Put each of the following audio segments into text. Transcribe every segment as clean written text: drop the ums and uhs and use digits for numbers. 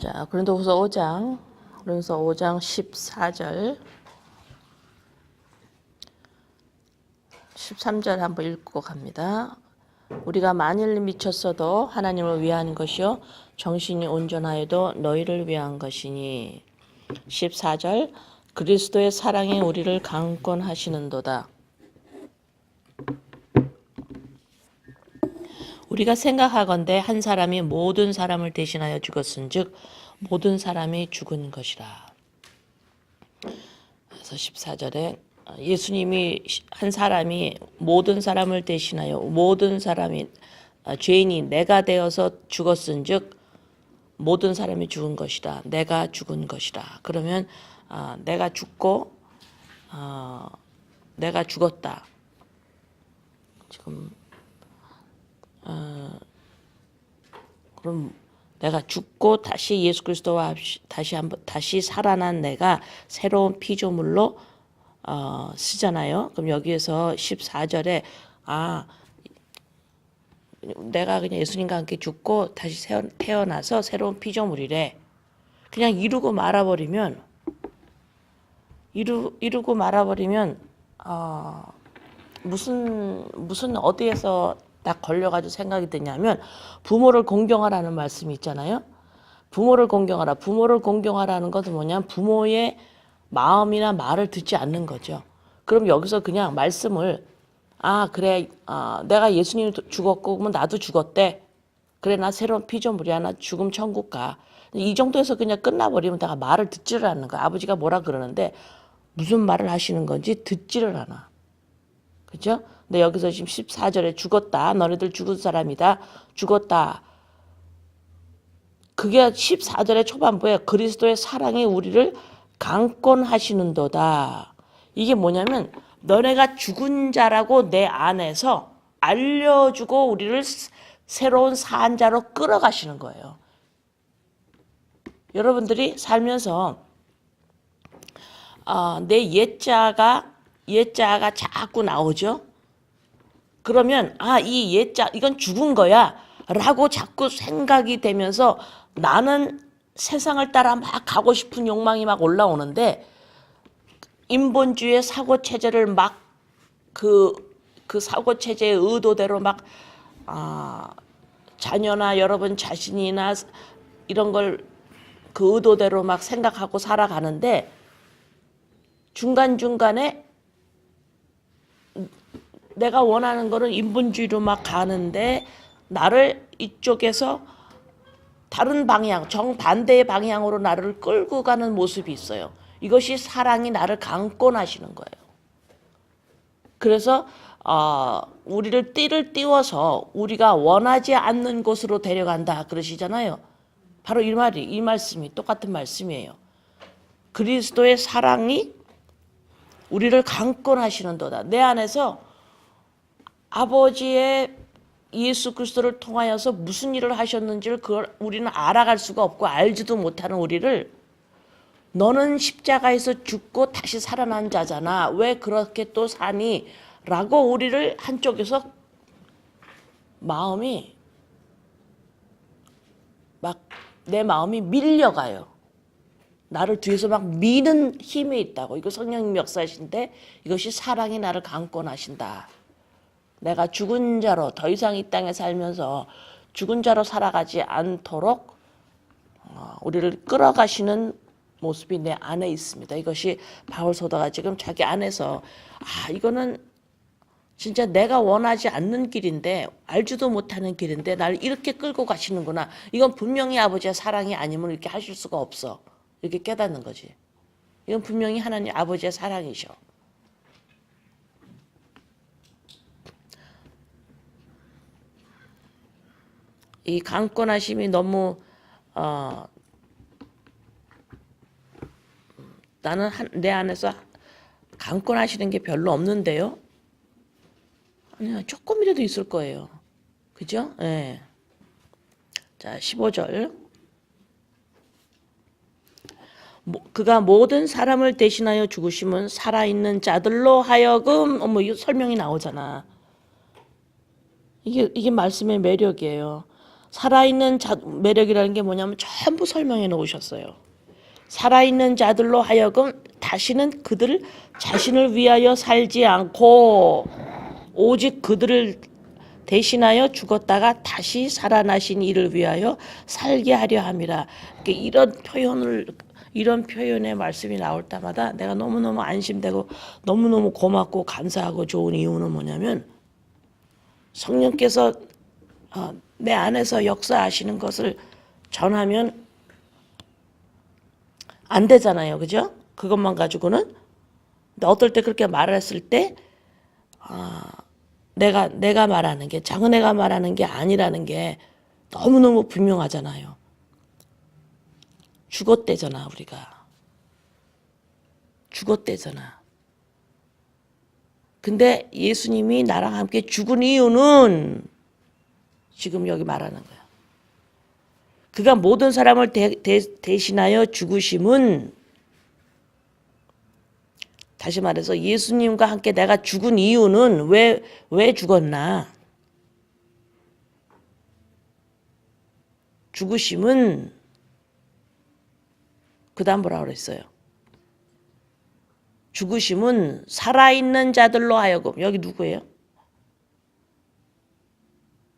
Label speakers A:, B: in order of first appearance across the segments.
A: 자, 고린도후서 5장 14절 13절 한번 읽고 갑니다. 우리가 만일 미쳤어도 하나님을 위한 것이요 정신이 온전하여도 너희를 위한 것이니. 14절 그리스도의 사랑이 우리를 강권하시는도다. 우리가 생각하건대 한 사람이 모든 사람을 대신하여 죽었은즉 모든 사람이 죽은 것이라. 그래서 14절에 예수님이 한 사람이 모든 사람을 대신하여 모든 사람이 죄인이 내가 되어서 죽었은즉 모든 사람이 죽은 것이다. 내가 죽은 것이다. 그러면 내가 죽고 내가 죽었다. 지금 그럼 내가 죽고 다시 예수 그리스도와 다시 살아난 내가 새로운 피조물로 쓰잖아요. 그럼 여기에서 14절에 내가 그냥 예수님과 함께 죽고 다시 태어나서 새로운 피조물이래. 그냥 이루고 말아버리면 무슨 어디에서 딱 걸려가지고 생각이 드냐면 부모를 공경하라는 말씀이 있잖아요. 부모를 공경하라. 부모를 공경하라는 것은 뭐냐면 부모의 마음이나 말을 듣지 않는 거죠. 그럼 여기서 그냥 말씀을 그래 내가 예수님이 죽었고 그러면 나도 죽었대. 그래 나 새로운 피조물이야. 나 죽음 천국 가. 이 정도에서 그냥 끝나버리면 내가 말을 듣지를 않는 거야. 아버지가 뭐라 그러는데 무슨 말을 하시는 건지 듣지를 않아. 그죠? 근데 여기서 지금 14절에 죽었다. 너네들 죽은 사람이다. 죽었다. 그게 14절의 초반부에 그리스도의 사랑이 우리를 강권하시는도다. 이게 뭐냐면 너네가 죽은 자라고 내 안에서 알려주고 우리를 새로운 산 자로 끌어가시는 거예요. 여러분들이 살면서 내 옛자가 자꾸 나오죠. 그러면 이 옛자 이건 죽은 거야 라고 자꾸 생각이 되면서 나는 세상을 따라 막 가고 싶은 욕망이 막 올라오는데 인본주의의 사고체제를 막 그 사고체제의 의도대로 막 자녀나 여러분 자신이나 이런 걸 그 의도대로 막 생각하고 살아가는데 중간중간에 내가 원하는 거는 인본주의로 막 가는데 나를 이쪽에서 다른 방향, 정반대의 방향으로 나를 끌고 가는 모습이 있어요. 이것이 사랑이 나를 강권하시는 거예요. 그래서 우리를 띠를 띄워서 우리가 원하지 않는 곳으로 데려간다 그러시잖아요. 바로 이 말씀이 똑같은 말씀이에요. 그리스도의 사랑이 우리를 강권하시는도다. 내 안에서 아버지의 예수 그리스도를 통하여서 무슨 일을 하셨는지를 그걸 우리는 알아갈 수가 없고 알지도 못하는 우리를 너는 십자가에서 죽고 다시 살아난 자잖아. 왜 그렇게 또 사니? 라고 우리를 한쪽에서 내 마음이 밀려가요. 나를 뒤에서 막 미는 힘이 있다고. 이거 성령님 역사이신데 이것이 사랑이 나를 강권하신다. 내가 죽은 자로 더 이상 이 땅에 살면서 죽은 자로 살아가지 않도록 우리를 끌어가시는 모습이 내 안에 있습니다. 이것이 바울 사도가 지금 자기 안에서 이거는 진짜 내가 원하지 않는 길인데 알지도 못하는 길인데 나를 이렇게 끌고 가시는구나. 이건 분명히 아버지의 사랑이 아니면 이렇게 하실 수가 없어. 이렇게 깨닫는 거지. 이건 분명히 하나님 아버지의 사랑이셔. 이 강권하심이 너무 나는 내 안에서 강권하시는 게 별로 없는데요. 아니요, 조금이라도 있을 거예요. 그죠? 예. 자, 15절. 그가 모든 사람을 대신하여 죽으심은 살아있는 자들로 하여금 설명이 나오잖아. 이게 말씀의 매력이에요. 살아있는 매력이라는 게 뭐냐면 전부 설명해 놓으셨어요. 살아있는 자들로 하여금 다시는 그들 자신을 위하여 살지 않고 오직 그들을 대신하여 죽었다가 다시 살아나신 이를 위하여 살게 하려 함이라. 이런 표현의 말씀이 나올 때마다 내가 너무너무 안심되고 너무너무 고맙고 감사하고 좋은 이유는 뭐냐면 성령께서 내 안에서 역사하시는 것을 전하면 안 되잖아요. 그죠? 그것만 가지고는. 근데 어떨 때 그렇게 말했을 때 내가 말하는 게 장은혜가 말하는 게 아니라는 게 너무너무 분명하잖아요. 죽었대잖아 우리가. 죽었대잖아. 근데 예수님이 나랑 함께 죽은 이유는 지금 여기 말하는 거야. 그가 모든 사람을 대신하여 죽으심은, 다시 말해서 예수님과 함께 내가 죽은 이유는 왜 죽었나? 죽으심은 그 다음 뭐라고 그랬어요? 죽으심은 살아있는 자들로 하여금, 여기 누구예요?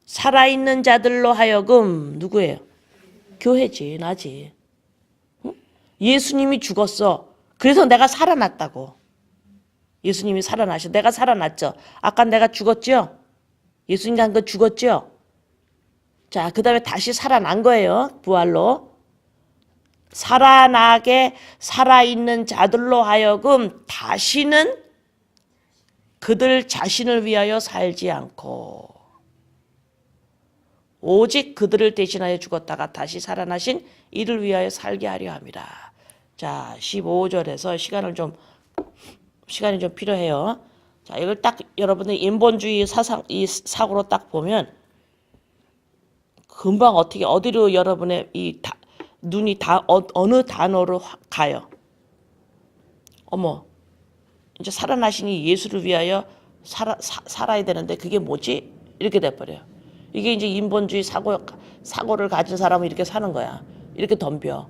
A: 살아있는 자들로 하여금 누구예요? 교회지, 나지. 응? 예수님이 죽었어. 그래서 내가 살아났다고. 예수님이 살아나셔. 내가 살아났죠. 아까 내가 죽었죠? 예수님과 한 거 죽었죠? 자, 그 다음에 다시 살아난 거예요. 부활로. 살아나게 살아있는 자들로 하여금 다시는 그들 자신을 위하여 살지 않고 오직 그들을 대신하여 죽었다가 다시 살아나신 이를 위하여 살게 하려 함이라. 자, 15절에서 시간이 좀 필요해요. 자, 이걸 딱 여러분들 인본주의 이 사고로 딱 보면 금방 어디로 여러분의 눈이 어느 단어로 가요. 어머, 이제 살아나시니 예수를 위하여 살아야 되는데 그게 뭐지? 이렇게 돼버려요. 이게 이제 인본주의 사고를 가진 사람은 이렇게 사는 거야. 이렇게 덤벼.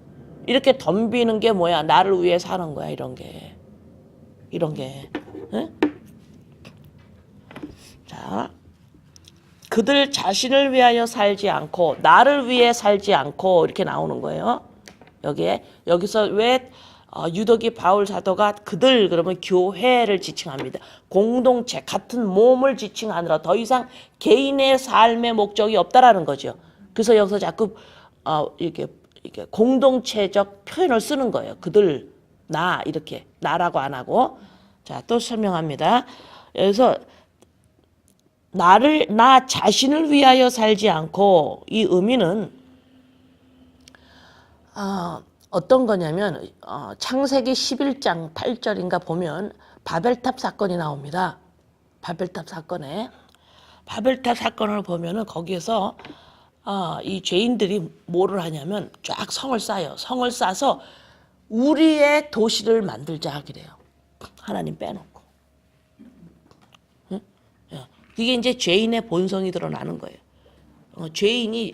A: 이렇게 덤비는 게 뭐야? 나를 위해 사는 거야. 이런 게. 응? 자, 그들 자신을 위하여 살지 않고 나를 위해 살지 않고 이렇게 나오는 거예요. 여기서 왜 유독이 바울 사도가 그들 그러면 교회를 지칭합니다. 공동체 같은 몸을 지칭하느라 더 이상 개인의 삶의 목적이 없다라는 거죠. 그래서 여기서 자꾸 이렇게 공동체적 표현을 쓰는 거예요. 그들 나 이렇게 나라고 안 하고. 자, 또 설명합니다. 그래서 나 자신을 위하여 살지 않고, 이 의미는 어떤 거냐면 창세기 11장 8절인가 보면 바벨탑 사건이 나옵니다. 바벨탑 사건을 보면은 거기에서 이 죄인들이 뭐를 하냐면 쫙 성을 쌓아요. 성을 쌓아서 우리의 도시를 만들자 그래요. 하나님 빼놓고. 응? 그게 이제 죄인의 본성이 드러나는 거예요. 죄인이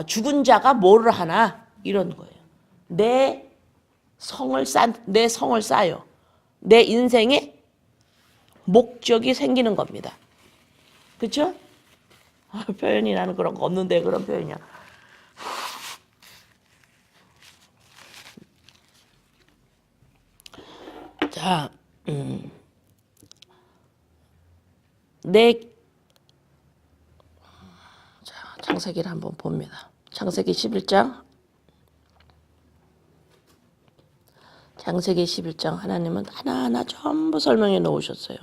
A: 죽은 자가 뭐를 하나 이런 거예요. 내 성을 쌓아요. 내 인생에 목적이 생기는 겁니다. 그렇죠? 표현이 나는 그런 거 없는데 그런 표현이야. 자, 창세기를 한번 봅니다. 창세기 11장. 창세기 11장 하나님은 하나하나 전부 설명해 놓으셨어요.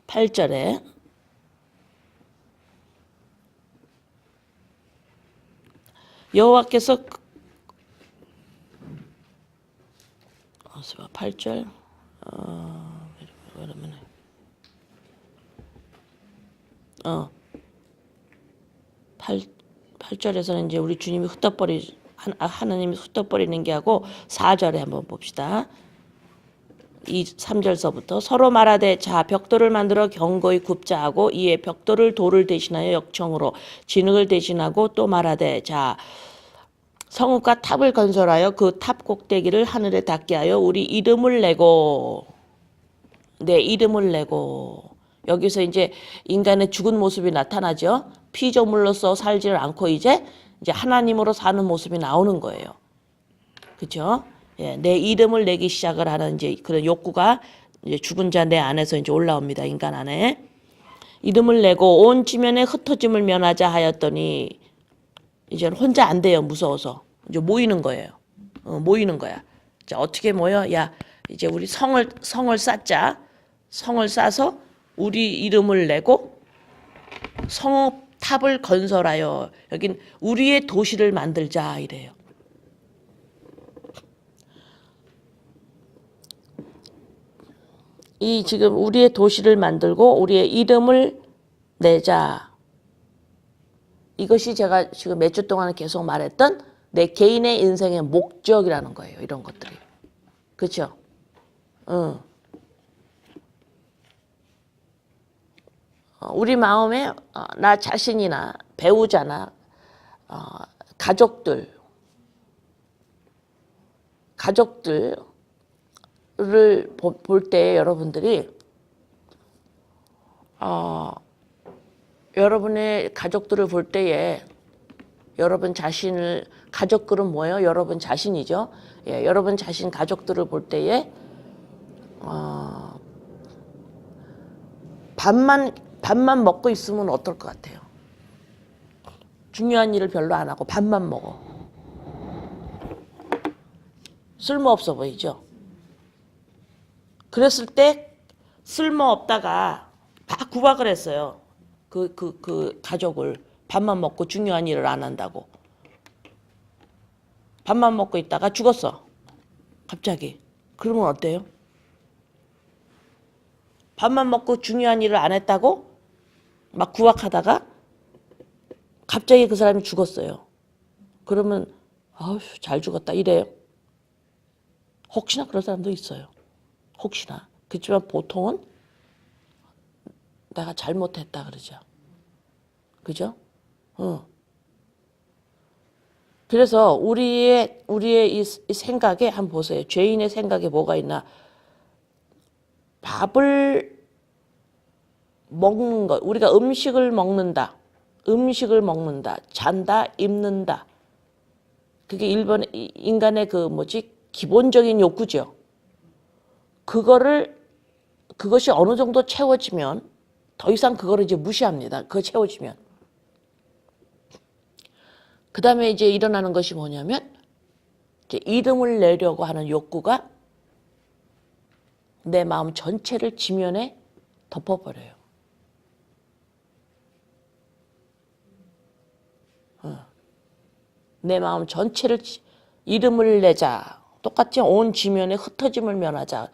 A: 8절에 여호와께서 8절 그러면 8절에서는 이제 우리 주님이 흩어버리 하나님이 흩어버리는 게 하고 4절에 한번 봅시다. 3절서부터 서로 말하되 자 벽돌을 만들어 견고히 굽자 하고 이에 벽돌을 돌을 대신하여 역청으로 진흙을 대신하고 또 말하되 자 성읍과 탑을 건설하여 그 탑 꼭대기를 하늘에 닿게 하여 우리 이름을 내고 내 이름을 내고 여기서 이제 인간의 죽은 모습이 나타나죠. 피조물로서 살지를 않고 이제 하나님으로 사는 모습이 나오는 거예요. 그렇죠? 예, 내 이름을 내기 시작을 하는 이제 그런 욕구가 이제 죽은 자 내 안에서 이제 올라옵니다. 인간 안에. 이름을 내고 온 지면에 흩어짐을 면하자 하였더니 이제 혼자 안 돼요. 무서워서. 이제 모이는 거예요. 모이는 거야. 자, 어떻게 모여? 야, 이제 우리 성을 쌓자. 성을 쌓아서 우리 이름을 내고 성탑을 건설하여 여긴 우리의 도시를 만들자 이래요. 이 지금 우리의 도시를 만들고 우리의 이름을 내자. 이것이 제가 지금 몇 주 동안 계속 말했던 내 개인의 인생의 목적이라는 거예요. 이런 것들이. 그렇죠? 우리 마음에 나 자신이나 배우자나 가족들을 볼 때 여러분들이 여러분의 가족들을 볼 때에 여러분 자신을 가족들은 뭐예요? 여러분 자신이죠. 예, 여러분 자신 가족들을 볼 때에 밥만 먹고 있으면 어떨 것 같아요? 중요한 일을 별로 안 하고 밥만 먹어. 쓸모없어 보이죠? 그랬을 때 쓸모없다가 막 구박을 했어요. 그 가족을 밥만 먹고 중요한 일을 안 한다고. 밥만 먹고 있다가 죽었어. 갑자기. 그러면 어때요? 밥만 먹고 중요한 일을 안 했다고 막 구박하다가 갑자기 그 사람이 죽었어요. 그러면 아우 잘 죽었다 이래요. 혹시나 그런 사람도 있어요. 혹시나. 그렇지만 보통은 내가 잘못했다 그러죠. 그죠? 그래서 우리의 이 생각에 한번 보세요. 죄인의 생각에 뭐가 있나? 밥을 먹는 것, 우리가 음식을 먹는다, 잔다, 입는다. 그게 인간의 기본적인 욕구죠. 그것이 어느 정도 채워지면 더 이상 그거를 이제 무시합니다. 그거 채워지면. 그 다음에 이제 일어나는 것이 뭐냐면, 이제 이름을 내려고 하는 욕구가 내 마음 전체를 지면에 덮어버려요. 내 마음 전체를 이름을 내자. 똑같이 온 지면에 흩어짐을 면하자.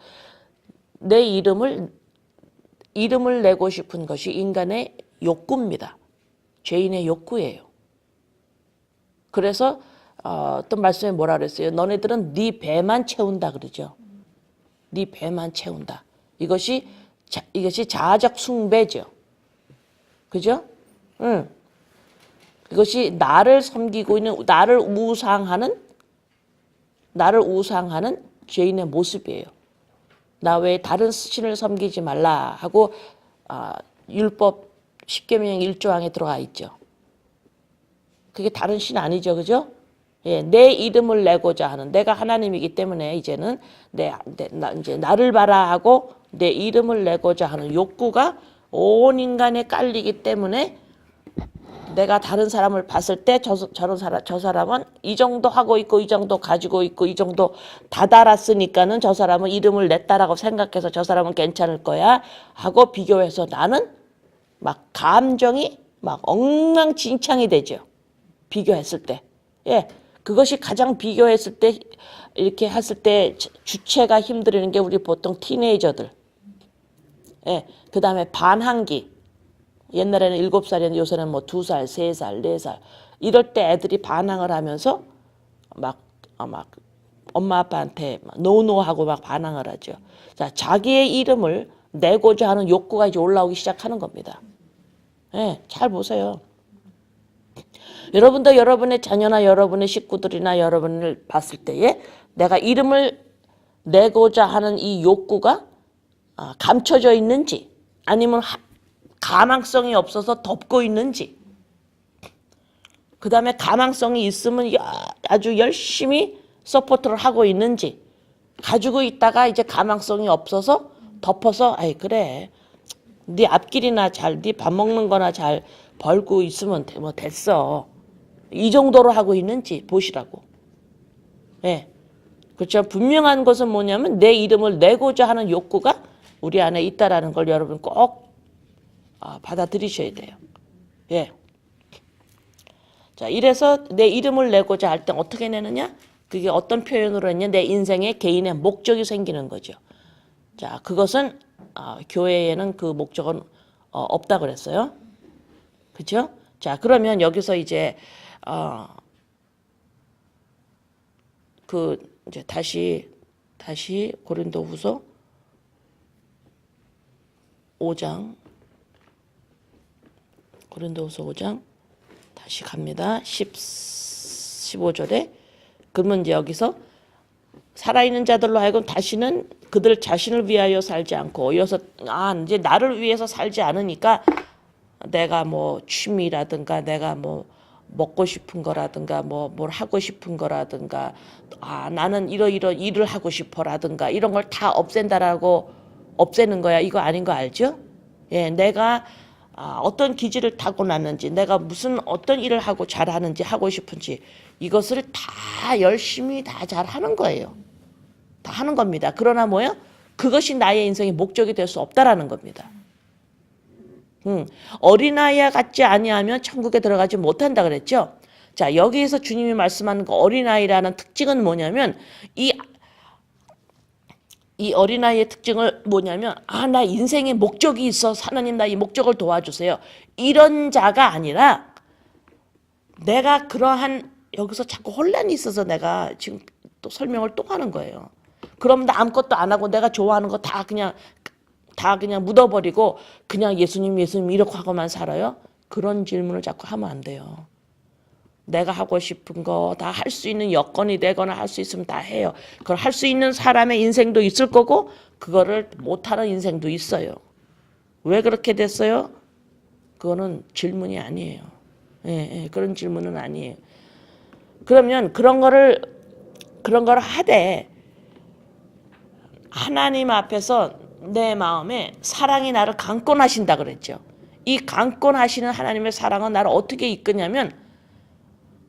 A: 내 이름을 내고 싶은 것이 인간의 욕구입니다. 죄인의 욕구예요. 그래서 어떤 말씀에 뭐라 그랬어요? 너네들은 네 배만 채운다 그러죠. 네 배만 채운다. 이것이 자아적 숭배죠. 그죠? 응. 이것이 나를 섬기고 있는 나를 우상하는 죄인의 모습이에요. 나 외에 다른 신을 섬기지 말라 하고 율법 10계명 1조항에 들어가 있죠. 그게 다른 신 아니죠. 그죠? 예, 내 이름을 내고자 하는 내가 하나님이기 때문에 이제는 이제 나를 봐라 하고 내 이름을 내고자 하는 욕구가 온 인간에 깔리기 때문에 내가 다른 사람을 봤을 때 저 사람은 이 정도 하고 있고 이 정도 가지고 있고 이 정도 다달았으니까는 저 사람은 이름을 냈다라고 생각해서 저 사람은 괜찮을 거야 하고 비교해서 나는 막 감정이 막 엉망진창이 되죠. 비교했을 때. 예. 그것이 가장 비교했을 때 이렇게 했을 때 주체가 힘들는 게 우리 보통 티네이저들. 예. 그다음에 반항기. 옛날에는 7살이었는데 요새는 뭐 2살, 3살, 4살 이럴 때 애들이 반항을 하면서 막 엄마 아빠한테 노노하고 막 반항을 하죠. 자, 자기의 이름을 내고자 하는 욕구가 이제 올라오기 시작하는 겁니다. 예, 잘 보세요. 여러분도 여러분의 자녀나 여러분의 식구들이나 여러분을 봤을 때에 내가 이름을 내고자 하는 이 욕구가 감춰져 있는지 아니면 가망성이 없어서 덮고 있는지, 그 다음에 가망성이 있으면 아주 열심히 서포트를 하고 있는지, 가지고 있다가 이제 가망성이 없어서 덮어서 아이 그래 네 앞길이나 네 밥 먹는 거나 잘 벌고 있으면 뭐 됐어, 이 정도로 하고 있는지 보시라고. 예, 그렇죠. 분명한 것은 뭐냐면 내 이름을 내고자 하는 욕구가 우리 안에 있다라는 걸 여러분 꼭 받아들이셔야 돼요. 예. 자, 이래서 내 이름을 내고자 할 때 어떻게 내느냐? 그게 어떤 표현으로 했냐? 내 인생의 개인의 목적이 생기는 거죠. 자, 그것은 교회에는 그 목적은 없다 그랬어요. 그렇죠? 자, 그러면 여기서 이제 이제 다시 고린도후서 5장 고린도후서 5장 다시 갑니다. 15절에 그러면 이제 여기서 살아있는 자들로 하여금 다시는 그들 자신을 위하여 살지 않고, 이어서 이제 나를 위해서 살지 않으니까 내가 뭐 취미라든가 내가 뭐 먹고 싶은 거라든가 뭘 하고 싶은 거라든가 나는 이런 일을 하고 싶어라든가 이런 걸 다 없앤다라고 없애는 거야. 이거 아닌 거 알죠? 예, 내가 어떤 기질을 타고났는지, 내가 어떤 일을 하고 잘하는지, 하고 싶은지, 이것을 다 열심히 다 잘하는 거예요. 다 하는 겁니다. 그러나 뭐요? 그것이 나의 인생의 목적이 될 수 없다라는 겁니다. 어린아이와 같지 아니하면 천국에 들어가지 못한다 그랬죠? 자, 여기에서 주님이 말씀하는 그 어린아이라는 특징은 뭐냐면 이 어린아이의 특징을 뭐냐면 나 인생의 목적이 있어. 하나님 나 이 목적을 도와주세요. 이런 자가 아니라 내가 그러한 여기서 자꾸 혼란이 있어서 내가 지금 또 설명을 또 하는 거예요. 그럼 나 아무것도 안 하고 내가 좋아하는 거 다 그냥 묻어버리고 그냥 예수님 이렇게 하고만 살아요? 그런 질문을 자꾸 하면 안 돼요. 내가 하고 싶은 거 다 할 수 있는 여건이 되거나 할 수 있으면 다 해요. 그걸 할 수 있는 사람의 인생도 있을 거고 그거를 못하는 인생도 있어요. 왜 그렇게 됐어요? 그거는 질문이 아니에요. 예, 그런 질문은 아니에요. 그러면 그런 거를 하되 하나님 앞에서 내 마음에 사랑이 나를 강권하신다 그랬죠. 이 강권하시는 하나님의 사랑은 나를 어떻게 이끄냐면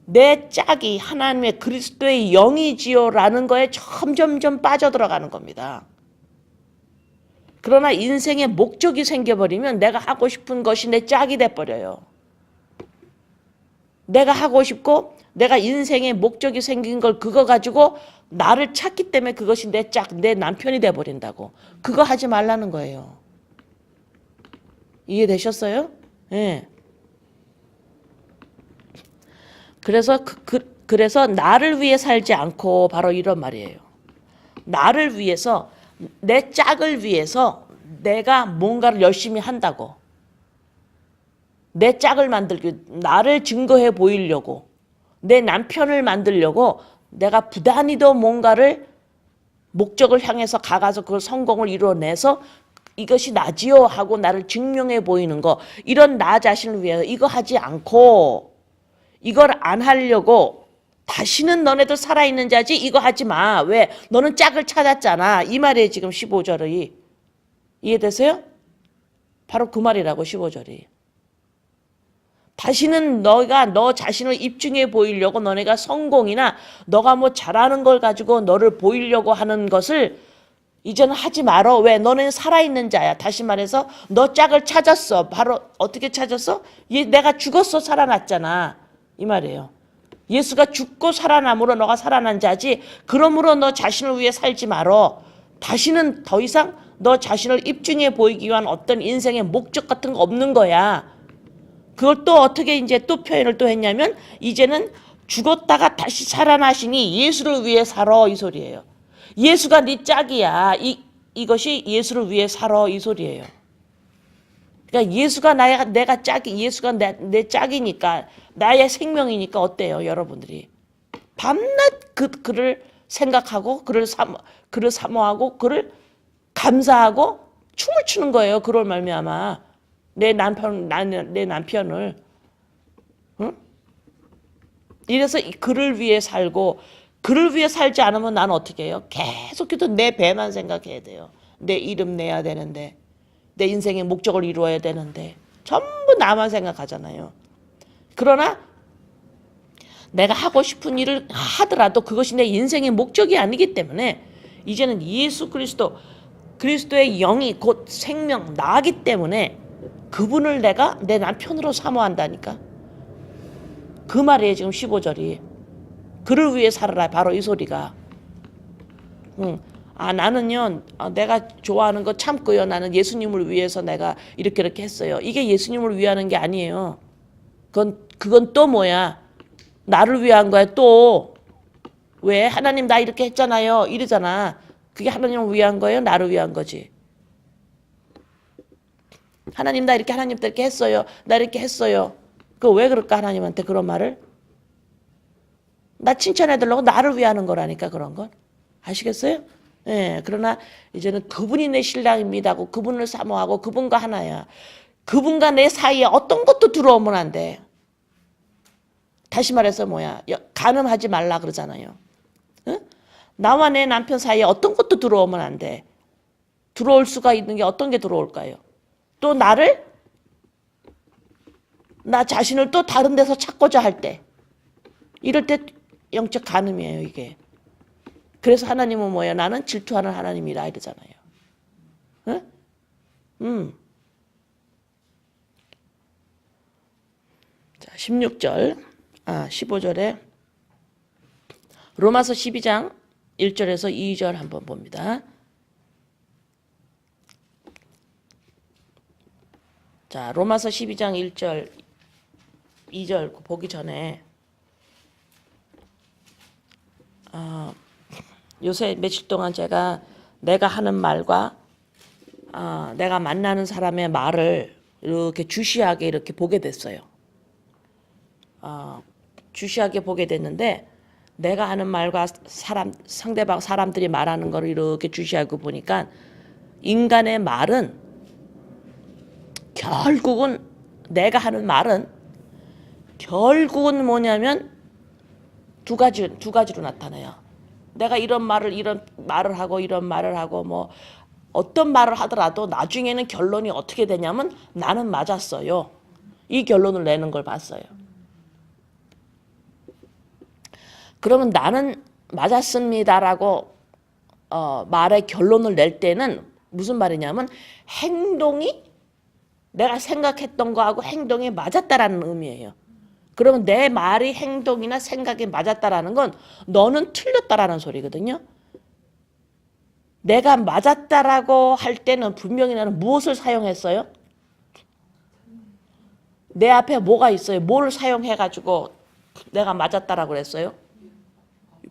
A: 내 짝이 하나님의 그리스도의 영이지요라는 거에 점점점 빠져들어가는 겁니다. 그러나 인생의 목적이 생겨버리면 내가 하고 싶은 것이 내 짝이 돼버려요. 내가 하고 싶고 내가 인생의 목적이 생긴 걸 그거 가지고 나를 찾기 때문에 그것이 내 짝, 내 남편이 돼버린다고. 그거 하지 말라는 거예요. 이해되셨어요? 예. 그래서 나를 위해 살지 않고 바로 이런 말이에요. 나를 위해서, 내 짝을 위해서 내가 뭔가를 열심히 한다고. 내 짝을 만들기, 나를 증거해 보이려고, 내 남편을 만들려고 내가 부단히도 뭔가를 목적을 향해서 가서 그걸 성공을 이뤄내서 이것이 나지요 하고 나를 증명해 보이는 거, 이런 나 자신을 위해서 이거 하지 않고 이걸 안 하려고 다시는 너네들 살아있는 자지 이거 하지 마. 왜? 너는 짝을 찾았잖아. 이 말이에요. 지금 15절이. 이해되세요? 바로 그 말이라고 15절이. 다시는 너가 너 자신을 입증해 보이려고 너네가 성공이나 너가 뭐 잘하는 걸 가지고 너를 보이려고 하는 것을 이제는 하지 말어. 왜? 너는 살아있는 자야. 다시 말해서 너 짝을 찾았어. 바로 어떻게 찾았어? 내가 죽었어. 살아났잖아. 이 말이에요. 예수가 죽고 살아남으로 너가 살아난 자지. 그러므로 너 자신을 위해 살지 말어. 다시는 더 이상 너 자신을 입증해 보이기 위한 어떤 인생의 목적 같은 거 없는 거야. 그걸 또 어떻게 이제 또 표현을 또 했냐면 이제는 죽었다가 다시 살아나시니 예수를 위해 살아 이 소리예요. 예수가 네 짝이야. 이것이 예수를 위해 살아 이 소리예요. 그러니까 예수가 내가 짝이 예수가 내 짝이니까 나의 생명이니까 어때요, 여러분들이? 밤낮 그를 생각하고 그를 사모하고 그를 감사하고 춤을 추는 거예요. 그럴 말미암아 내 남편을 응? 이래서 그를 위해 살고 그를 위해 살지 않으면 나는 어떻게 해요? 계속해서 내 배만 생각해야 돼요. 내 이름 내야 되는데 내 인생의 목적을 이루어야 되는데 전부 나만 생각하잖아요. 그러나 내가 하고 싶은 일을 하더라도 그것이 내 인생의 목적이 아니기 때문에 이제는 예수 그리스도의 영이 곧 생명 나기 때문에 그분을 내가 내 남편으로 사모한다니까. 그 말이에요. 지금 15절이. 그를 위해 살아라. 바로 이 소리가. 나는요. 내가 좋아하는 거 참고요. 나는 예수님을 위해서 내가 이렇게 했어요. 이게 예수님을 위하는 게 아니에요. 그건 또 뭐야. 나를 위한 거야 또. 왜? 하나님 나 이렇게 했잖아요. 이러잖아. 그게 하나님을 위한 거예요? 나를 위한 거지. 하나님 나 이렇게 하나님 이렇게 했어요. 나 이렇게 했어요. 그 왜 그럴까 하나님한테 그런 말을? 나 칭찬해달라고 나를 위하는 거라니까 그런 건. 아시겠어요? 예, 그러나 이제는 그분이 내 신랑입니다고 그분을 사모하고 그분과 하나야. 그분과 내 사이에 어떤 것도 들어오면 안 돼. 다시 말해서 뭐야? 간음하지 말라 그러잖아요. 응? 나와 내 남편 사이에 어떤 것도 들어오면 안 돼. 들어올 수가 있는 게 어떤 게 들어올까요? 또 나 자신을 또 다른 데서 찾고자 할 때. 이럴 때 영적 간음이에요, 이게. 그래서 하나님은 뭐예요? 나는 질투하는 하나님이라 이러잖아요. 응? 자, 15절에 로마서 12장 1절에서 2절 한번 봅니다. 자, 로마서 12장 1절, 2절 보기 전에 요새 며칠 동안 제가 내가 하는 말과 내가 만나는 사람의 말을 이렇게 주시하게 이렇게 보게 됐어요. 주시하게 보게 됐는데 내가 하는 말과 상대방 사람들이 말하는 거를 이렇게 주시하고 보니까 인간의 말은 결국은 내가 하는 말은 결국은 뭐냐면 두 가지로 나타나요. 내가 이런 말을 하고 뭐 어떤 말을 하더라도 나중에는 결론이 어떻게 되냐면 나는 맞았어요. 이 결론을 내는 걸 봤어요. 그러면 나는 맞았습니다라고 말의 결론을 낼 때는 무슨 말이냐면 행동이 내가 생각했던 거하고 행동이 맞았다라는 의미예요. 그러면 내 말이 행동이나 생각이 맞았다라는 건 너는 틀렸다라는 소리거든요. 내가 맞았다라고 할 때는 분명히 나는 무엇을 사용했어요? 내 앞에 뭐가 있어요? 뭘 사용해가지고 내가 맞았다라고 그랬어요?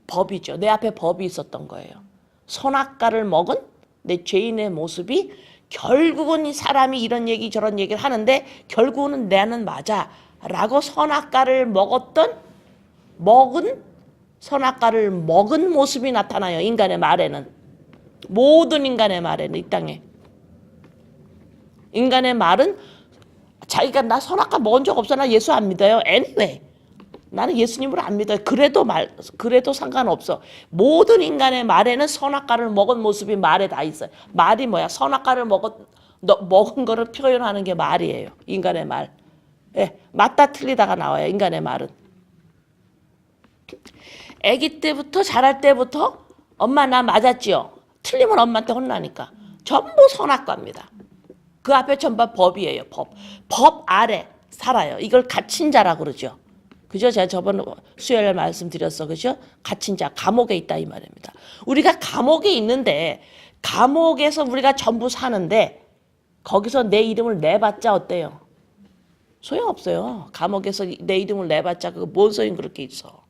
A: 법이죠. 내 앞에 법이 있었던 거예요. 선악과를 먹은 내 죄인의 모습이 결국은 이 사람이 이런 얘기 저런 얘기를 하는데 결국은 나는 맞아 라고 선악과를 먹은 모습이 나타나요. 인간의 말에는. 모든 인간의 말에는 이 땅에. 인간의 말은 자기가 나 선악과 먹은 적 없어. 나 예수 안 믿어요. Anyway. 나는 예수님을 안 믿어요. 그래도 상관없어. 모든 인간의 말에는 선악과를 먹은 모습이 말에 다 있어요. 말이 뭐야? 선악과를 먹은 거를 표현하는 게 말이에요. 인간의 말. 예, 맞다 틀리다가 나와요. 인간의 말은. 아기 때부터 자랄 때부터 엄마 나 맞았지요. 틀리면 엄마한테 혼나니까. 전부 선악과입니다. 그 앞에 전부 법이에요. 법 아래 살아요. 이걸 갇힌 자라고 그러죠. 그죠? 제가 저번 수요일에 말씀드렸어. 그죠? 갇힌 자, 감옥에 있다 이 말입니다. 우리가 감옥에 있는데 감옥에서 우리가 전부 사는데 거기서 내 이름을 내봤자 어때요? 소용없어요. 감옥에서 내 이름을 내봤자 그거 뭔 소용 그렇게 있어.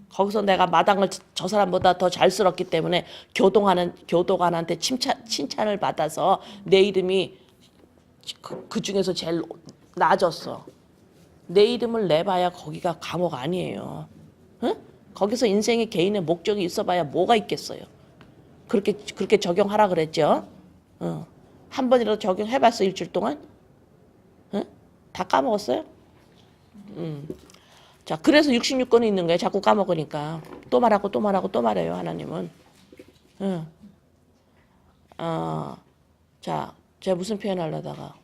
A: 거기서 내가 마당을 저 사람보다 더 잘 쓸었기 때문에 교도관한테 칭찬을 받아서 내 이름이 그 중에서 제일 낮았어. 내 이름을 내봐야 거기가 감옥 아니에요. 응? 거기서 인생의 개인의 목적이 있어봐야 뭐가 있겠어요. 그렇게 적용하라 그랬죠. 한 번이라도 적용해봤어 일주일 동안? 응? 다 까먹었어요? 자, 그래서 66권이 있는 거예요. 자꾸 까먹으니까 또 말하고 또 말하고 또 말해요. 하나님은. 자, 제가 무슨 표현 하려다가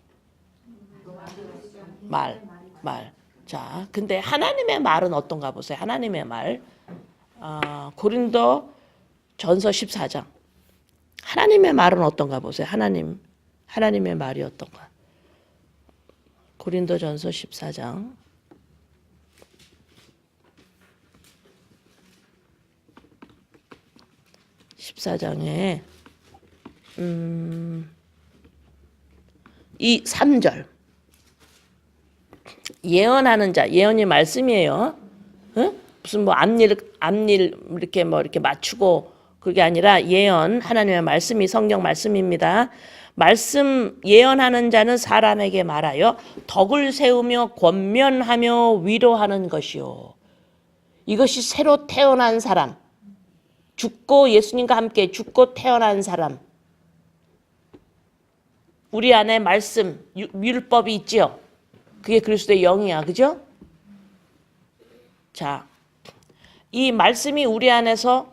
A: 말. 자, 근데 하나님의 말은 어떤가 보세요. 하나님의 말. 고린도 전서 14장. 하나님의 말은 어떤가 보세요. 하나님의 말이 어떤가. 고린도 전서 14장. 14장에 이 3절. 예언하는 자, 예언이 말씀이에요. 응? 무슨 뭐 앞일 이렇게 맞추고 그게 아니라 예언, 하나님의 말씀이 성경 말씀입니다. 말씀 예언하는 자는 사람에게 말하여 덕을 세우며 권면하며 위로하는 것이요. 이것이 새로 태어난 사람, 죽고 예수님과 함께 죽고 태어난 사람, 우리 안에 말씀, 율법이 있지요. 그게 그리스도의 영이야. 그죠? 자, 이 말씀이 우리 안에서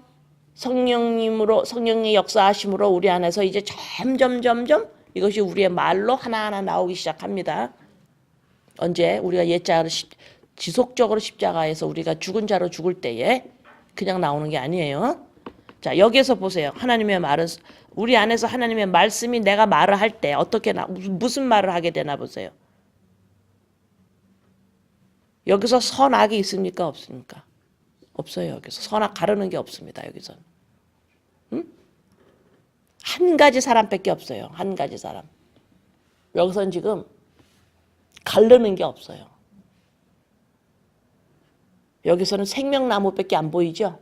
A: 성령의 역사하심으로 우리 안에서 이제 점점 이것이 우리의 말로 하나하나 나오기 시작합니다. 언제? 우리가 옛자로 지속적으로 십자가에서 우리가 죽은 자로 죽을 때에 그냥 나오는 게 아니에요. 자, 여기에서 보세요. 하나님의 말은 우리 안에서 하나님의 말씀이 내가 말을 할 때 어떻게 무슨 말을 하게 되나 보세요. 여기서 선악이 있습니까? 없습니까? 없어요. 여기서 선악 가르는 게 없습니다. 여기서는. 응? 한 가지 사람밖에 없어요. 한 가지 사람. 여기서는 지금 가르는 게 없어요. 여기서는 생명나무밖에 안 보이죠?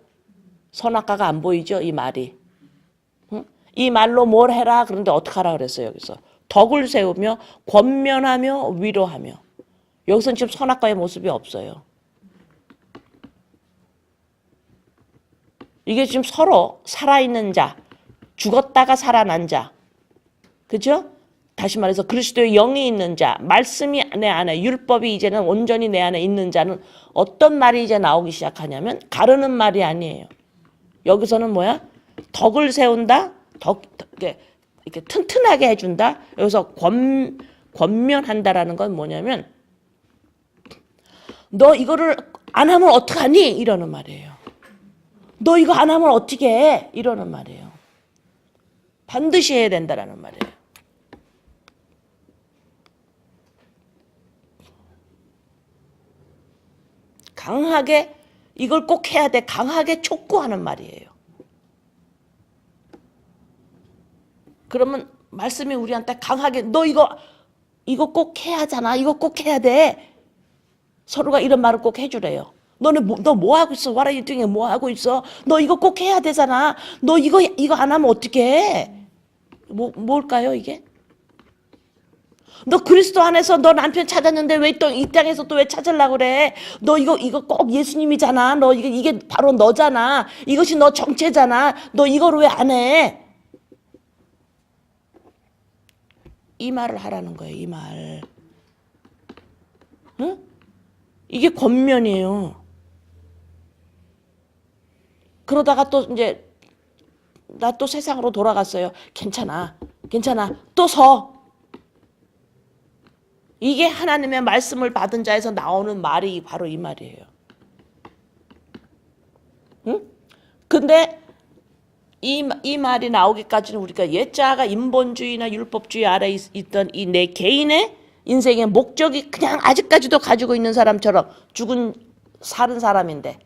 A: 선악과가 안 보이죠? 이 말이. 응? 이 말로 뭘 해라? 그런데 어떻게 하라 그랬어요? 여기서. 덕을 세우며 권면하며 위로하며. 여기서는 지금 선악과의 모습이 없어요. 이게 지금 서로 살아있는 자, 죽었다가 살아난 자, 그죠? 다시 말해서 그리스도의 영이 있는 자, 말씀이 내 안에, 율법이 이제는 온전히 내 안에 있는 자는 어떤 말이 이제 나오기 시작하냐면 가르는 말이 아니에요. 여기서는 뭐야? 덕을 세운다, 이렇게 튼튼하게 해준다. 여기서 권면한다라는 건 뭐냐면 너 이거를 안 하면 어떡하니? 이러는 말이에요. 너 이거 안 하면 어떻게 해? 이러는 말이에요. 반드시 해야 된다라는 말이에요. 강하게 이걸 꼭 해야 돼. 강하게 촉구하는 말이에요. 그러면 말씀이 우리한테 강하게 너 이거 꼭 해야 하잖아. 이거 꼭 해야 돼. 서로가 이런 말을 꼭 해주래요. 너 뭐 하고 있어? What are you doing? 뭐 하고 있어? 너 이거 꼭 해야 되잖아. 너 이거 안 하면 어떻게 해? 뭘까요 이게? 너 그리스도 안에서 너 남편 찾았는데 왜 또 이 땅에서 또 왜 찾으려고 그래? 너 이거 꼭 예수님이잖아. 너 이게 바로 너잖아. 이것이 너 정체잖아. 너 이걸 왜 안 해? 이 말을 하라는 거예요. 이 말. 응? 이게 권면이에요. 그러다가 또 이제 나 또 세상으로 돌아갔어요. 괜찮아. 또 서. 이게 하나님의 말씀을 받은 자에서 나오는 말이 바로 이 말이에요. 응? 근데 이 말이 나오기까지는 우리가 옛자가 인본주의나 율법주의 아래 있던 이 내 개인의 인생의 목적이 그냥 아직까지도 가지고 있는 사람처럼 살은 사람인데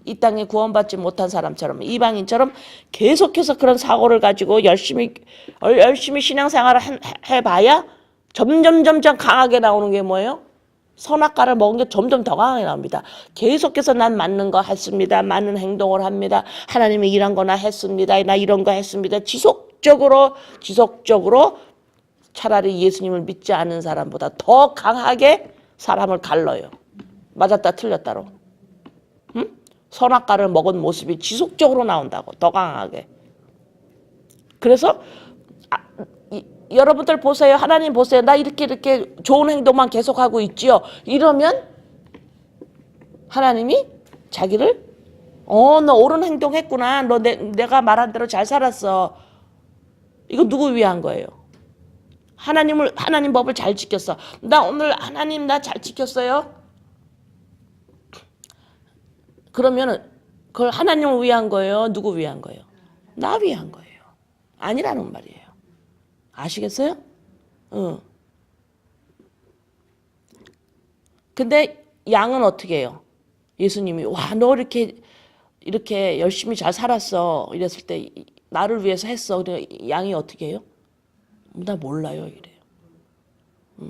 A: 이 땅에 구원받지 못한 사람처럼 이방인처럼 계속해서 그런 사고를 가지고 열심히 신앙생활을 해봐야 점점 강하게 나오는 게 뭐예요? 선악과를 먹은 게 점점 더 강하게 나옵니다. 계속해서 난 맞는 거 했습니다. 맞는 행동을 합니다. 하나님이 이런 거나 했습니다. 나 이런 거 했습니다. 지속적으로 차라리 예수님을 믿지 않는 사람보다 더 강하게 사람을 갈라요. 맞았다 틀렸다로. 응? 선악과를 먹은 모습이 지속적으로 나온다고. 더 강하게. 그래서 여러분들 보세요. 하나님 보세요. 나 이렇게 좋은 행동만 계속하고 있지요. 이러면 하나님이 자기를 너 옳은 행동했구나. 너 내가 말한 대로 잘 살았어. 이거 누구 위한 거예요? 하나님 법을 잘 지켰어. 나 오늘 하나님 나 잘 지켰어요. 그러면은 그걸 하나님을 위한 거예요? 누구 위한 거예요? 나 위한 거예요. 아니라는 말이에요. 아시겠어요? 응. 근데 양은 어떻게 해요? 예수님이 와, 너 이렇게 열심히 잘 살았어. 이랬을 때 나를 위해서 했어. 양이 어떻게 해요? 나 몰라요. 이래요.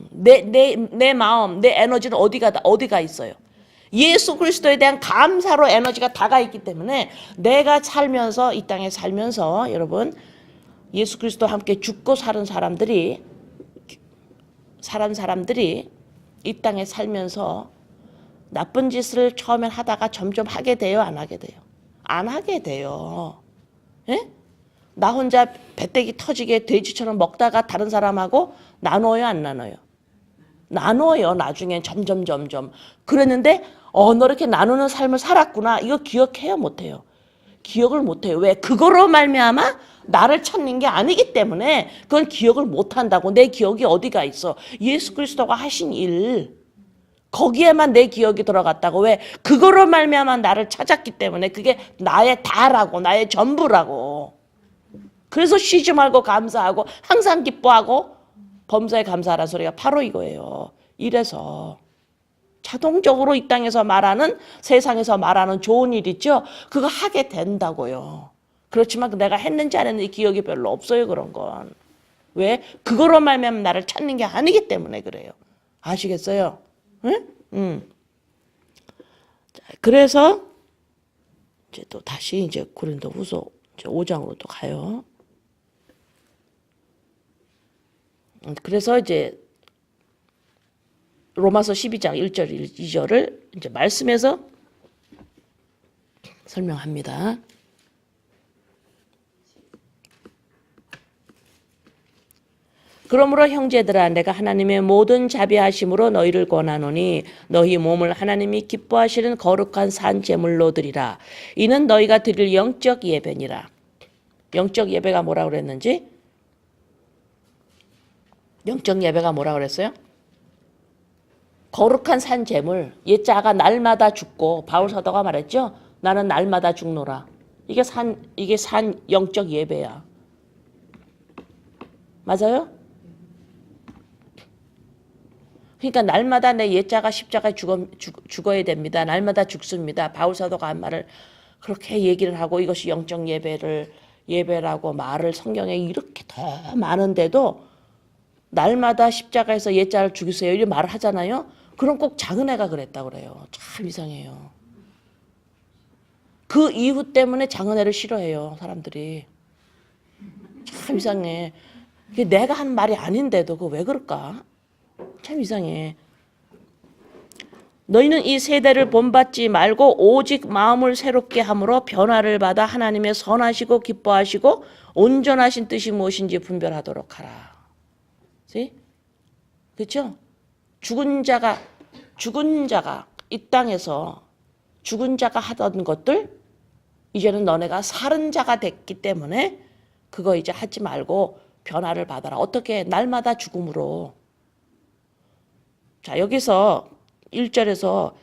A: 내 마음, 내 에너지는 어디가 있어요? 예수 그리스도에 대한 감사로 에너지가 다가 있기 때문에 내가 살면서 이 땅에 살면서 여러분 예수 그리스도와 함께 죽고 사는 사람들이 이 땅에 살면서 나쁜 짓을 처음엔 하다가 점점 하게 돼요, 안 하게 돼요? 안 하게 돼요. 예? 나 혼자 배때기 터지게 돼지처럼 먹다가 다른 사람하고 나눠요, 안 나눠요? 나눠요, 나중엔 점점. 그랬는데 너 이렇게 나누는 삶을 살았구나. 이거 기억해요, 못해요? 기억을 못해요. 왜? 그거로 말미암아 나를 찾는 게 아니기 때문에 그건 기억을 못한다고. 내 기억이 어디가 있어? 예수 그리스도가 하신 일 거기에만 내 기억이 들어갔다고. 왜? 그거로 말미암아 나를 찾았기 때문에 그게 나의 다라고, 나의 전부라고. 그래서 쉬지 말고 감사하고 항상 기뻐하고 범사에 감사하라는 소리가 바로 이거예요. 이래서 자동적으로 이 땅에서 말하는 세상에서 말하는 좋은 일 있죠. 그거 하게 된다고요. 그렇지만 내가 했는지 안 했는지 기억이 별로 없어요. 그런 건. 왜? 그거로 말미암아 나를 찾는 게 아니기 때문에 그래요. 아시겠어요? 응? 자, 그래서 이제 또 다시 이제 고린도후서 5장으로 또 가요. 그래서 이제 로마서 12장 1절 2절을 이제 말씀에서 설명합니다. 그러므로 형제들아 내가 하나님의 모든 자비하심으로 너희를 권하노니 너희 몸을 하나님이 기뻐하시는 거룩한 산 제물로 드리라. 이는 너희가 드릴 영적 예배니라. 영적 예배가 뭐라고 그랬는지? 영적 예배가 뭐라고 그랬어요? 거룩한 산 제물. 옛자가 날마다 죽고 바울 사도가 말했죠. 나는 날마다 죽노라. 이게 산 영적 예배야. 맞아요? 그러니까 날마다 내 옛자가 십자가에 죽어야 됩니다. 날마다 죽습니다. 바울 사도가 한 말을 그렇게 얘기를 하고 이것이 영적 예배라고 말을 성경에 이렇게 더 많은데도 날마다 십자가에서 옛자를 죽이세요. 이런 말을 하잖아요. 그럼 꼭 작은 애가 그랬다고 그래요. 참 이상해요. 그 이유 때문에 작은 애를 싫어해요. 사람들이. 참 이상해. 이게 내가 한 말이 아닌데도 그거 왜 그럴까? 참 이상해. 너희는 이 세대를 본받지 말고 오직 마음을 새롭게 함으로 변화를 받아 하나님의 선하시고 기뻐하시고 온전하신 뜻이 무엇인지 분별하도록 하라. 그렇죠? 죽은 자가 이 땅에서 죽은 자가 하던 것들 이제는 너네가 살은 자가 됐기 때문에 그거 이제 하지 말고 변화를 받아라. 어떻게? 날마다 죽음으로. 자, 여기서 1절에서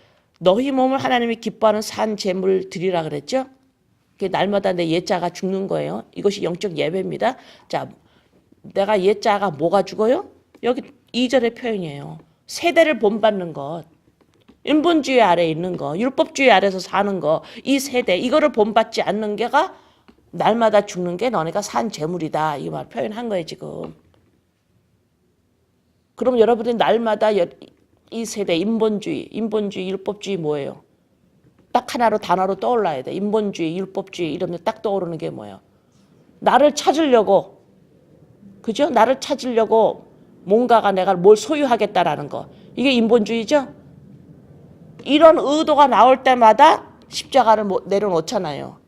A: 너희 몸을 하나님이 기뻐하는 산 제물 드리라 그랬죠? 그게 날마다 내 옛자가 죽는 거예요. 이것이 영적 예배입니다. 자, 내가 옛자가 뭐가 죽어요? 여기 2절의 표현이에요. 세대를 본받는 것. 인본주의 아래에 있는 거. 율법주의 아래에서 사는 거. 이 세대. 이거를 본받지 않는 게가 날마다 죽는 게 너네가 산 제물이다. 이 말 표현한 거예요 지금. 그럼 여러분이 날마다 이 세대 인본주의, 율법주의 뭐예요? 딱 하나로 단어로 떠올라야 돼. 인본주의, 율법주의 이러면 딱 떠오르는 게 뭐예요? 나를 찾으려고, 그죠? 나를 찾으려고 뭔가가 내가 뭘 소유하겠다라는 거. 이게 인본주의죠? 이런 의도가 나올 때마다 십자가를 내려놓잖아요.